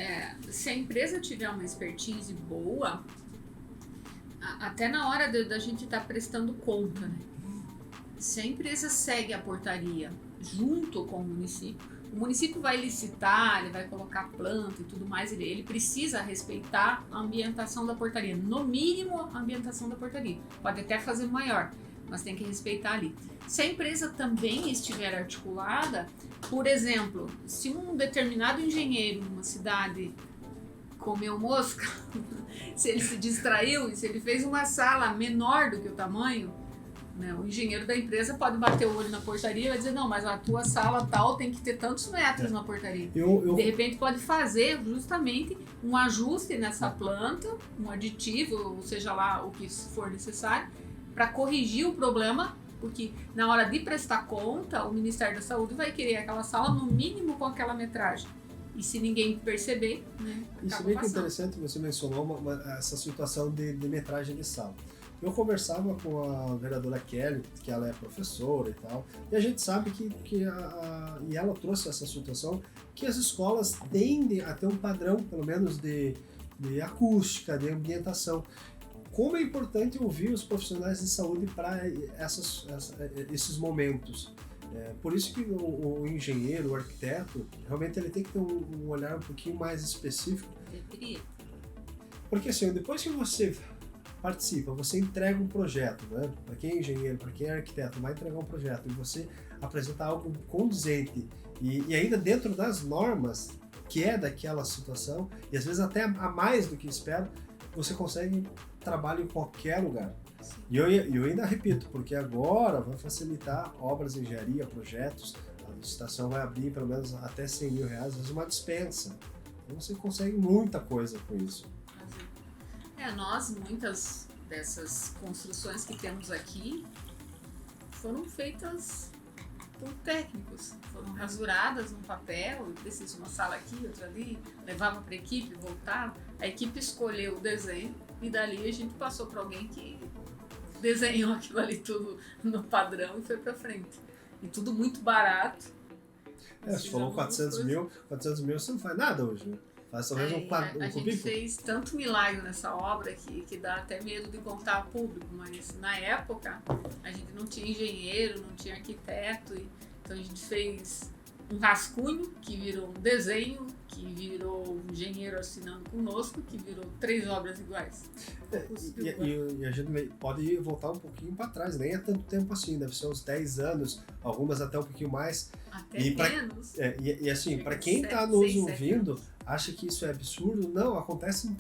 Speaker 2: se a empresa tiver uma expertise boa, até na hora da gente estar prestando conta, né? Se a empresa segue a portaria junto com o município vai licitar, ele vai colocar planta e tudo mais, ele precisa respeitar a ambientação da portaria, no mínimo a ambientação da portaria, pode até fazer maior, mas tem que respeitar ali. Se a empresa também estiver articulada, por exemplo, se um determinado engenheiro numa cidade comeu mosca, se ele se distraiu e se ele fez uma sala menor do que o tamanho, né, o engenheiro da empresa pode bater o olho na portaria e vai dizer, não, mas a tua sala tal tem que ter tantos metros na portaria. De repente pode fazer justamente um ajuste nessa planta, um aditivo, ou seja lá o que for necessário, para corrigir o problema, porque na hora de prestar conta, o Ministério da Saúde vai querer aquela sala no mínimo com aquela metragem. E se ninguém perceber, né?
Speaker 1: Isso bem que interessante, você mencionou essa situação de metragem de sala. Eu conversava com a vereadora Kelly, que ela é professora e tal, e a gente sabe e ela trouxe essa situação, que as escolas tendem a ter um padrão, pelo menos de acústica, de ambientação. Como é importante ouvir os profissionais de saúde para esses momentos. Por isso que o engenheiro, o arquiteto, realmente ele tem que ter um olhar um pouquinho mais específico. Porque assim, depois que você participa, você entrega um projeto, né? Para quem é engenheiro, para quem é arquiteto, vai entregar um projeto e você apresentar algo condizente e ainda dentro das normas que é daquela situação, e às vezes até a mais do que espera, você consegue trabalho em qualquer lugar. E eu ainda repito, porque agora vai facilitar obras de engenharia, projetos, a licitação vai abrir pelo menos até R$100 mil, às vezes uma dispensa. Então você consegue muita coisa com isso.
Speaker 2: Muitas dessas construções que temos aqui foram feitas por técnicos, foram rasuradas num papel, eu preciso de uma sala aqui, outra ali, levava para a equipe, voltava, a equipe escolheu o desenho e dali a gente passou para alguém que desenhou aquilo ali tudo no padrão e foi para frente. E tudo muito barato.
Speaker 1: Você falou 400 mil você não faz nada hoje, né? Faz talvez um
Speaker 2: A gente fez tanto milagre nessa obra que dá até medo de contar ao público, mas na época a gente não tinha engenheiro, não tinha arquiteto, então a gente fez um rascunho que virou um desenho, que virou um engenheiro assinando conosco, que virou 3 obras iguais.
Speaker 1: E a gente pode voltar um pouquinho para trás, nem é tanto tempo assim, deve ser uns 10 anos, algumas até um pouquinho mais.
Speaker 2: Até menos.
Speaker 1: E assim, para quem está nos ouvindo, acha que isso é absurdo? Não, acontece em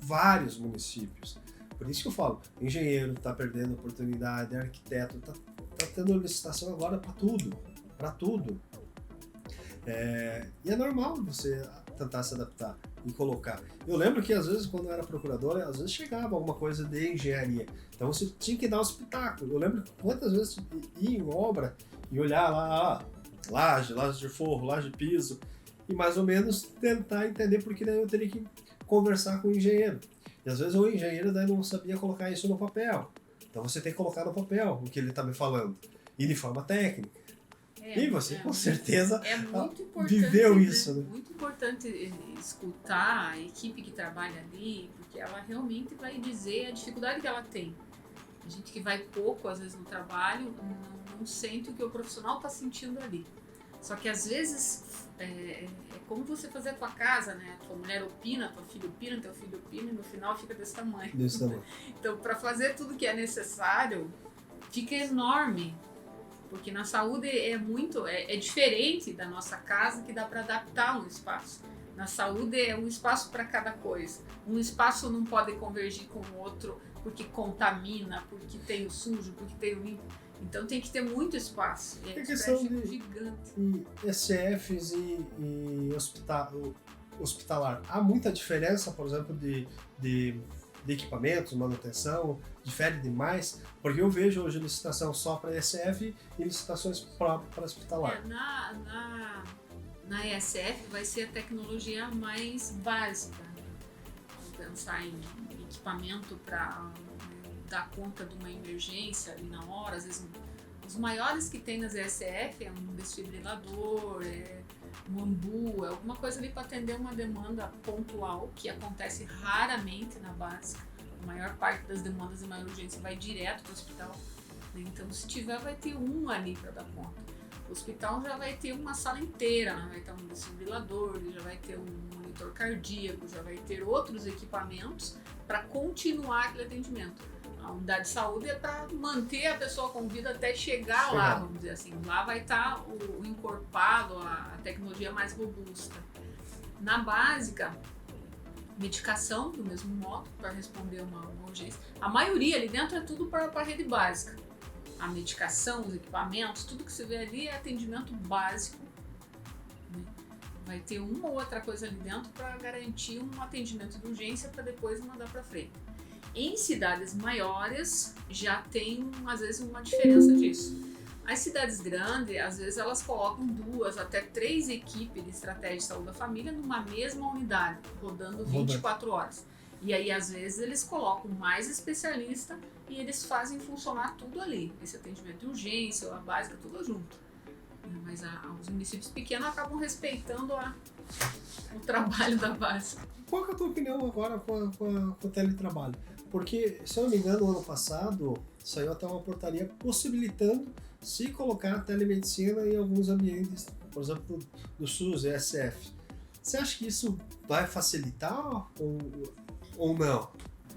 Speaker 1: vários municípios. Por isso que eu falo, engenheiro está perdendo oportunidade, arquiteto está tendo licitação agora para tudo. E é normal você tentar se adaptar e colocar. Eu lembro que às vezes quando eu era procurador, às vezes chegava alguma coisa de engenharia. Então você tinha que dar um espetáculo. Eu lembro quantas vezes ia em obra e olhar lá, laje de forro, laje de piso, e mais ou menos tentar entender, porque daí eu teria que conversar com o engenheiro. E às vezes o engenheiro daí não sabia colocar isso no papel. Então você tem que colocar no papel o que ele está me falando. E de forma técnica. E você com certeza viveu isso, né?
Speaker 2: Muito importante escutar a equipe que trabalha ali, porque ela realmente vai dizer a dificuldade que ela tem. A gente que vai pouco, às vezes, no trabalho, não sente o que o profissional está sentindo ali. Só que, às vezes, é como você fazer a tua casa, né? A tua mulher opina, tua filha opina, teu filho opina, e no final fica desse tamanho. Então, para fazer tudo que é necessário, fica enorme. Porque na saúde é diferente da nossa casa, que dá para adaptar um espaço. Na saúde é um espaço para cada coisa. Um espaço não pode convergir com o outro porque contamina, porque tem o sujo, porque tem o limpo. Então tem que ter muito espaço.
Speaker 1: É questão de
Speaker 2: gigante.
Speaker 1: SFs e hospitalar. Há muita diferença, por exemplo, de equipamentos, manutenção, difere demais, porque eu vejo hoje licitação só para SF e licitações para hospitalar.
Speaker 2: Na ESF vai ser a tecnologia mais básica. Vou pensar em equipamento para dar conta de uma emergência ali na hora. Às vezes, os maiores que tem nas ESF é um desfibrilador, um ambu, é alguma coisa ali para atender uma demanda pontual que acontece raramente na básica. A maior parte das demandas de maior urgência vai direto para o hospital. Então, se tiver, vai ter um ali para dar conta. O hospital já vai ter uma sala inteira, né? Vai ter um desfibrilador, já vai ter um monitor cardíaco, já vai ter outros equipamentos para continuar aquele atendimento. A unidade de saúde é para manter a pessoa com vida até chegar lá, vamos dizer assim. Lá vai estar o encorpado, a tecnologia mais robusta. Na básica, medicação, do mesmo modo, para responder uma urgência. A maioria ali dentro é tudo para a rede básica. A medicação, os equipamentos, tudo que você vê ali é atendimento básico. Vai ter uma ou outra coisa ali dentro para garantir um atendimento de urgência para depois mandar para frente. Em cidades maiores já tem, às vezes, uma diferença disso. As cidades grandes, às vezes, elas colocam 2 até 3 equipes de estratégia de saúde da família numa mesma unidade, rodando 24 horas. E aí, às vezes, eles colocam mais especialista e eles fazem funcionar tudo ali. Esse atendimento de urgência, a básica, tudo junto. Mas os municípios pequenos acabam respeitando o trabalho da base.
Speaker 1: Qual que é a tua opinião agora com o teletrabalho? Porque, se eu não me engano, no ano passado saiu até uma portaria possibilitando se colocar a telemedicina em alguns ambientes, por exemplo, do SUS e SF. Você acha que isso vai facilitar ou não?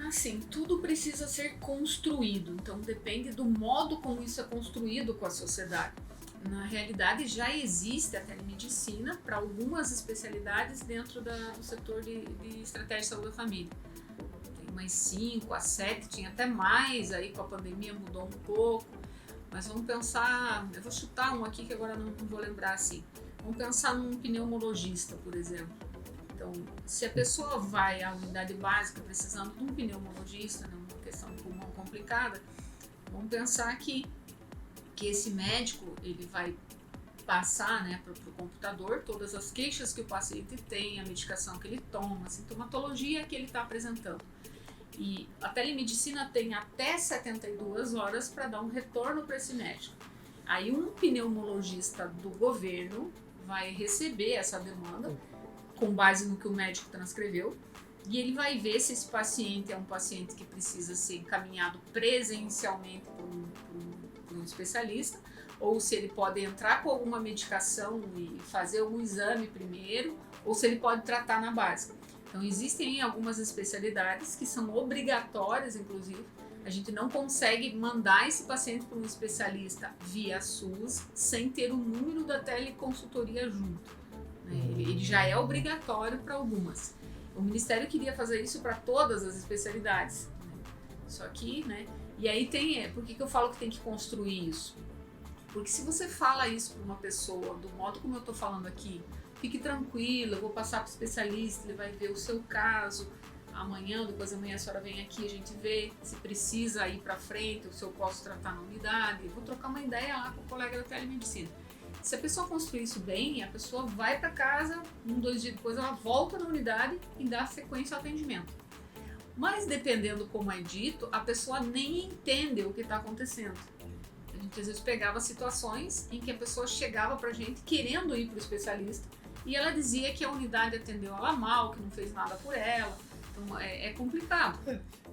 Speaker 2: Assim, tudo precisa ser construído, então depende do modo como isso é construído com a sociedade. Na realidade, já existe a telemedicina para algumas especialidades dentro do setor de estratégia de saúde da família. Tem umas 5 a 7, tinha até mais, aí com a pandemia mudou um pouco. Mas vamos pensar, eu vou chutar um aqui que agora não vou lembrar assim. Vamos pensar num pneumologista, por exemplo. Então, se a pessoa vai à unidade básica precisando de um pneumologista, né, uma questão de pulmão complicada, vamos pensar que esse médico ele vai passar, né, para o computador todas as queixas que o paciente tem, a medicação que ele toma, a sintomatologia que ele está apresentando. E a telemedicina tem até 72 horas para dar um retorno para esse médico. Aí um pneumologista do governo vai receber essa demanda com base no que o médico transcreveu e ele vai ver se esse paciente é um paciente que precisa ser encaminhado presencialmente por um especialista ou se ele pode entrar com alguma medicação e fazer algum exame primeiro ou se ele pode tratar na básica. Então, existem algumas especialidades que são obrigatórias, inclusive. A gente não consegue mandar esse paciente para um especialista via SUS sem ter o número da teleconsultoria junto. Né? Ele já é obrigatório para algumas. O Ministério queria fazer isso para todas as especialidades. Né? Só que, né? E aí por que eu falo que tem que construir isso? Porque se você fala isso para uma pessoa, do modo como eu estou falando aqui, fique tranquila, eu vou passar para o especialista, ele vai ver o seu caso. Amanhã, depois da manhã a senhora vem aqui, a gente vê se precisa ir para frente, ou se eu posso tratar na unidade. Eu vou trocar uma ideia lá com o colega da telemedicina. Se a pessoa construir isso bem, a pessoa vai para casa, 2 dias depois ela volta na unidade e dá sequência ao atendimento. Mas dependendo como é dito, a pessoa nem entende o que está acontecendo. A gente às vezes pegava situações em que a pessoa chegava para a gente querendo ir para o especialista, e ela dizia que a unidade atendeu ela mal, que não fez nada por ela. Então é complicado.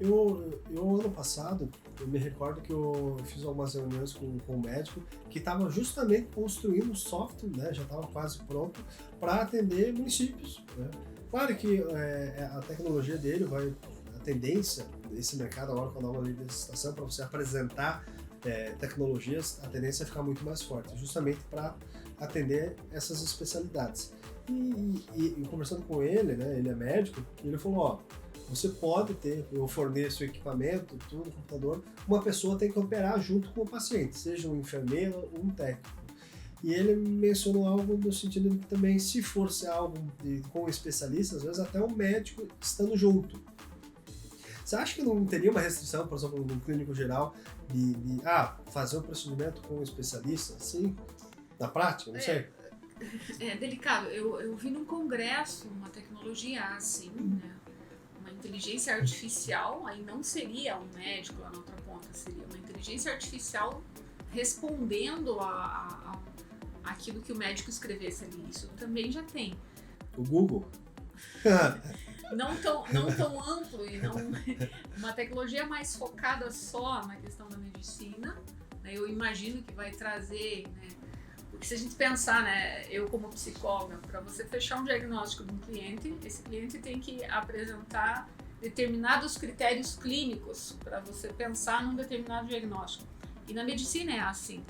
Speaker 1: Eu ano passado, eu me recordo que eu fiz algumas reuniões com o médico que estava justamente construindo o software, né, já estava quase pronto, para atender municípios. Né? Claro que a tecnologia dele a tendência desse mercado agora com a nova lei de licitação, para você apresentar tecnologias, a tendência é ficar muito mais forte, justamente para atender essas especialidades. E conversando com ele, né, ele é médico, ele falou, você pode eu forneço o equipamento, tudo, computador, uma pessoa tem que operar junto com o paciente, seja um enfermeiro ou um técnico. E ele mencionou algo no sentido de que também, se fosse algo com um especialista, às vezes até um médico estando junto. Você acha que não teria uma restrição, por exemplo, no clínico geral, de fazer um procedimento com um especialista, assim, na prática? Não sei.
Speaker 2: É delicado. Eu vi num congresso uma tecnologia assim, né? Uma inteligência artificial, aí não seria um médico lá na outra ponta, seria uma inteligência artificial respondendo aquilo que o médico escrevesse ali. Isso também já tem.
Speaker 1: O Google?
Speaker 2: Não tão amplo e não uma tecnologia mais focada só na questão da medicina. Né? Eu imagino que vai trazer, né? Porque se a gente pensar, né, eu como psicóloga, para você fechar um diagnóstico de um cliente, esse cliente tem que apresentar determinados critérios clínicos para você pensar num determinado diagnóstico. E na medicina é assim.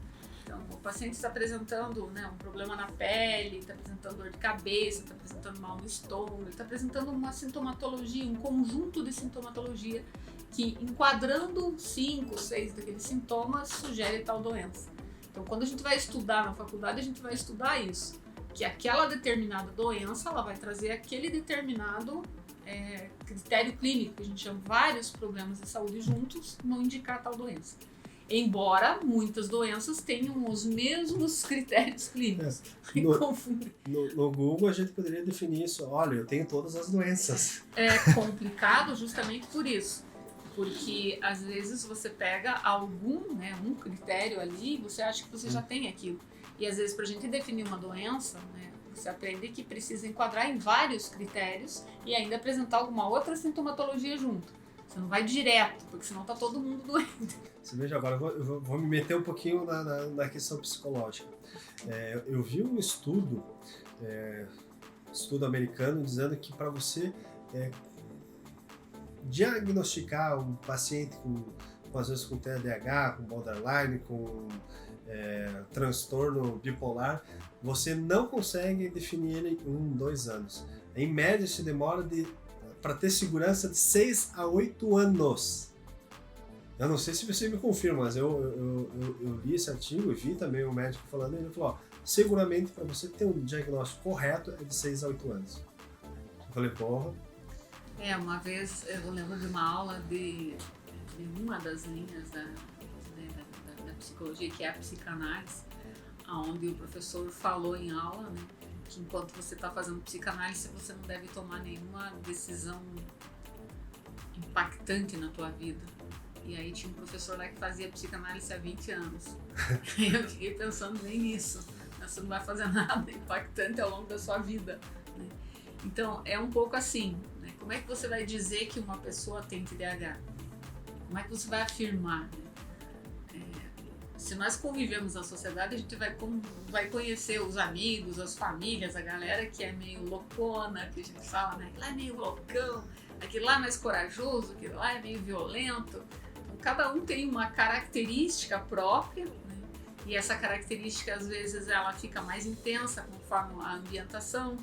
Speaker 2: Então, o paciente está apresentando, né, um problema na pele, está apresentando dor de cabeça, está apresentando mal no estômago, ele está apresentando uma sintomatologia, um conjunto de sintomatologia que, enquadrando 5, 6 daqueles sintomas, sugere tal doença. Então, quando a gente vai estudar na faculdade, a gente vai estudar isso, que aquela determinada doença ela vai trazer aquele determinado critério clínico, que a gente chama vários problemas de saúde juntos, não indicar tal doença. Embora muitas doenças tenham os mesmos critérios clínicos.
Speaker 1: No Google a gente poderia definir isso. Olha, eu tenho todas as doenças.
Speaker 2: É complicado justamente por isso. Porque às vezes você pega um critério ali e você acha que você já tem aquilo. E às vezes para a gente definir uma doença, né, você aprende que precisa enquadrar em vários critérios e ainda apresentar alguma outra sintomatologia junto. Você não vai direto, porque senão tá todo mundo doente.
Speaker 1: Você veja, agora eu vou me meter um pouquinho na questão psicológica. Eu vi um estudo americano, dizendo que para você diagnosticar um paciente às vezes com TDAH, com borderline, com transtorno bipolar, você não consegue definir ele em 1-2 anos. Em média, se demora para ter segurança de 6 a 8 anos. Eu não sei se você me confirma, mas eu li esse artigo e vi também um médico falando, e ele falou, seguramente para você ter um diagnóstico correto é de 6 a 8 anos. Eu falei, porra.
Speaker 2: Uma vez eu lembro de uma aula de uma das linhas da psicologia, que é a psicanálise, onde o professor falou em aula, né, que enquanto você está fazendo psicanálise, você não deve tomar nenhuma decisão impactante na tua vida. E aí tinha um professor lá que fazia psicanálise há 20 anos. E eu fiquei pensando bem nisso. Você não vai fazer nada impactante ao longo da sua vida, né? Então, é um pouco assim, né? Como é que você vai dizer que uma pessoa tem TDAH? Como é que você vai afirmar, né? Se nós convivemos na sociedade, a gente vai conhecer os amigos, as famílias, a galera que é meio loucona, que a gente fala, né? Aquele lá é meio loucão, aquele lá é mais corajoso, aquele lá é meio violento. Então, cada um tem uma característica própria, né? E essa característica, às vezes, ela fica mais intensa conforme a ambientação.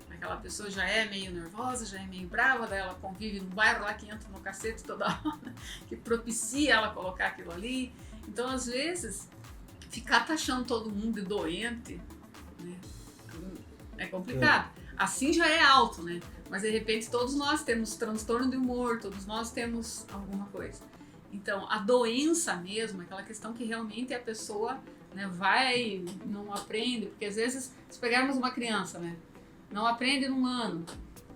Speaker 2: Aquela pessoa já é meio nervosa, já é meio brava, daí ela convive num bairro lá que entra no cacete toda hora, que propicia ela colocar aquilo ali. Então, às vezes, ficar taxando todo mundo de doente, né, é complicado. Assim já é alto, né? Mas, de repente, todos nós temos transtorno de humor, todos nós temos alguma coisa. Então, a doença mesmo, aquela questão que realmente a pessoa, né, não aprende, porque às vezes, se pegarmos uma criança, né, não aprende num ano,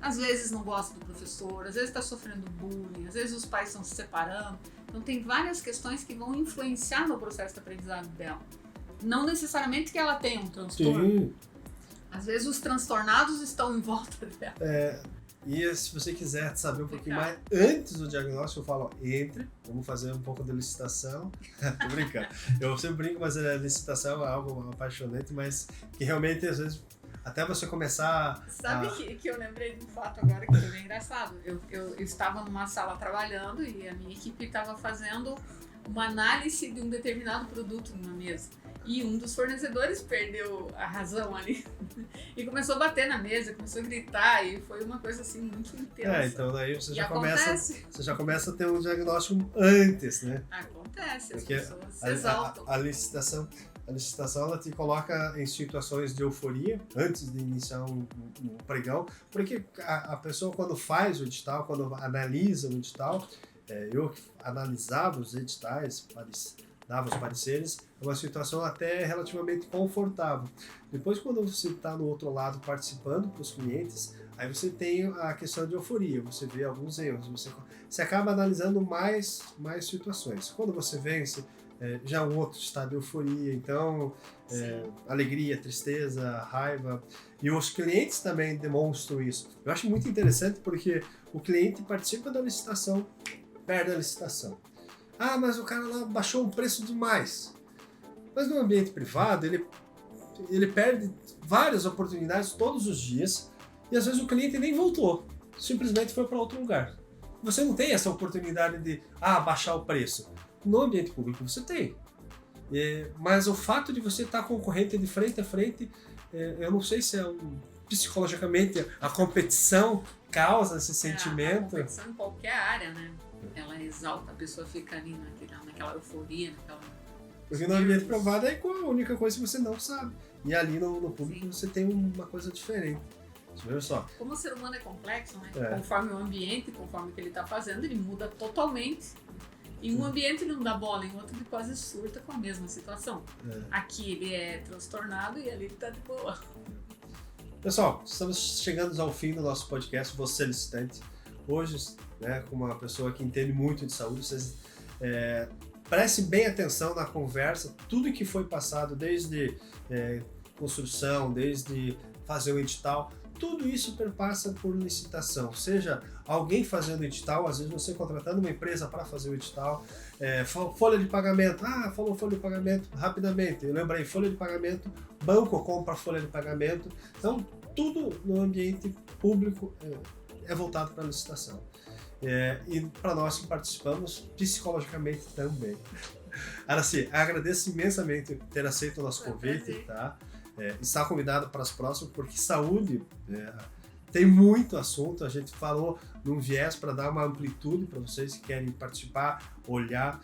Speaker 2: às vezes não gosta do professor, às vezes está sofrendo bullying, às vezes os pais estão se separando. Então tem várias questões que vão influenciar no processo de aprendizado dela. Não necessariamente que ela tenha um transtorno.
Speaker 1: Sim.
Speaker 2: Às vezes os transtornados estão em volta dela.
Speaker 1: E se você quiser saber um pouquinho mais antes do diagnóstico, eu falo, vamos fazer um pouco de licitação. Tô brincando. Eu sempre brinco, mas a licitação é algo apaixonante, mas que realmente às vezes até você começar...
Speaker 2: Sabe que eu lembrei de um fato agora que foi bem engraçado. Eu estava numa sala trabalhando e a minha equipe estava fazendo uma análise de um determinado produto numa mesa. E um dos fornecedores perdeu a razão ali e começou a bater na mesa, começou a gritar e foi uma coisa assim muito intensa.
Speaker 1: Então daí você já começa a ter um diagnóstico antes, né?
Speaker 2: Acontece, as
Speaker 1: porque
Speaker 2: pessoas se exaltam.
Speaker 1: A licitação ela te coloca em situações de euforia antes de iniciar um pregão, porque a pessoa quando faz o edital, quando analisa o edital, eu analisava os editais, dava os pareceres, é uma situação até relativamente confortável. Depois, quando você está no outro lado participando para os clientes, aí você tem a questão de euforia, você vê alguns erros, você acaba analisando mais situações. Quando você vence, já é um outro estado de euforia, então alegria, tristeza, raiva, e os clientes também demonstram isso. Eu acho muito interessante porque o cliente participa da licitação, perde a licitação. Ah, mas o cara lá baixou um preço demais. Mas no ambiente privado, ele perde várias oportunidades todos os dias e às vezes o cliente nem voltou, simplesmente foi para outro lugar. Você não tem essa oportunidade de baixar o preço. No ambiente público você tem. Mas o fato de você estar concorrente de frente a frente, eu não sei se psicologicamente a competição causa esse sentimento.
Speaker 2: A competição em qualquer área, né? Ela exalta, a pessoa fica ali naquela euforia,
Speaker 1: Porque no ambiente privado é a única coisa que você não sabe. E ali no público Sim. Você tem uma coisa diferente. Você viu só?
Speaker 2: Como o ser humano é complexo, né?
Speaker 1: É.
Speaker 2: Conforme o ambiente, conforme o que ele está fazendo, ele muda totalmente. Em um ambiente ele não dá bola, em outro ele quase surta com a mesma situação. Aqui ele é transtornado e ali ele está de boa.
Speaker 1: Pessoal, estamos chegando ao fim do nosso podcast, Você Licitante. Hoje, né, com uma pessoa que entende muito de saúde, vocês prestem bem atenção na conversa, tudo que foi passado, desde construção, desde fazer o edital, tudo isso perpassa por licitação. Seja alguém fazendo edital, às vezes você contratando uma empresa para fazer o edital, folha de pagamento, falou folha de pagamento, rapidamente, eu lembrei, folha de pagamento, banco compra folha de pagamento, então tudo no ambiente público é voltado para a licitação. E para nós que participamos, psicologicamente também. Aracy, agradeço imensamente por ter aceito o nosso convite, tá? Está convidado para as próximas, porque saúde tem muito assunto, a gente falou num viés para dar uma amplitude para vocês que querem participar, olhar.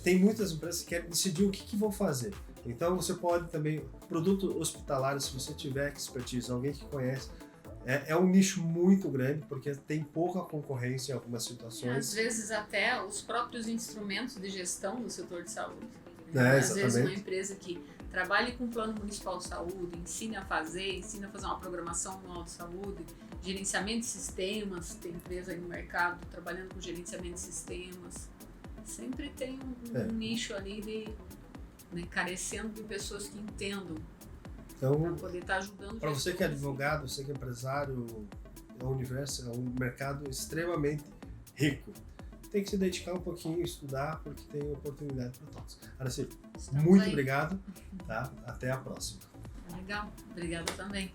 Speaker 1: Tem muitas empresas que querem decidir o que vão fazer. Então você pode também, produto hospitalário, se você tiver expertise, alguém que conhece, é um nicho muito grande, porque tem pouca concorrência em algumas situações.
Speaker 2: Às vezes até os próprios instrumentos de gestão do setor de saúde.
Speaker 1: Exatamente.
Speaker 2: Às vezes uma empresa que trabalhe com o plano municipal de saúde, ensina a fazer uma programação anual de saúde, gerenciamento de sistemas, tem empresa aí no mercado trabalhando com gerenciamento de sistemas. Sempre tem um nicho ali carecendo de pessoas que entendam.
Speaker 1: Então,
Speaker 2: para poder estar ajudando.
Speaker 1: Para você que é advogado, você que é empresário, é um mercado extremamente rico. Tem que se dedicar um pouquinho, estudar, porque tem oportunidade para todos. Aracy, muito obrigado, tá? Até a próxima.
Speaker 2: Legal, obrigada também.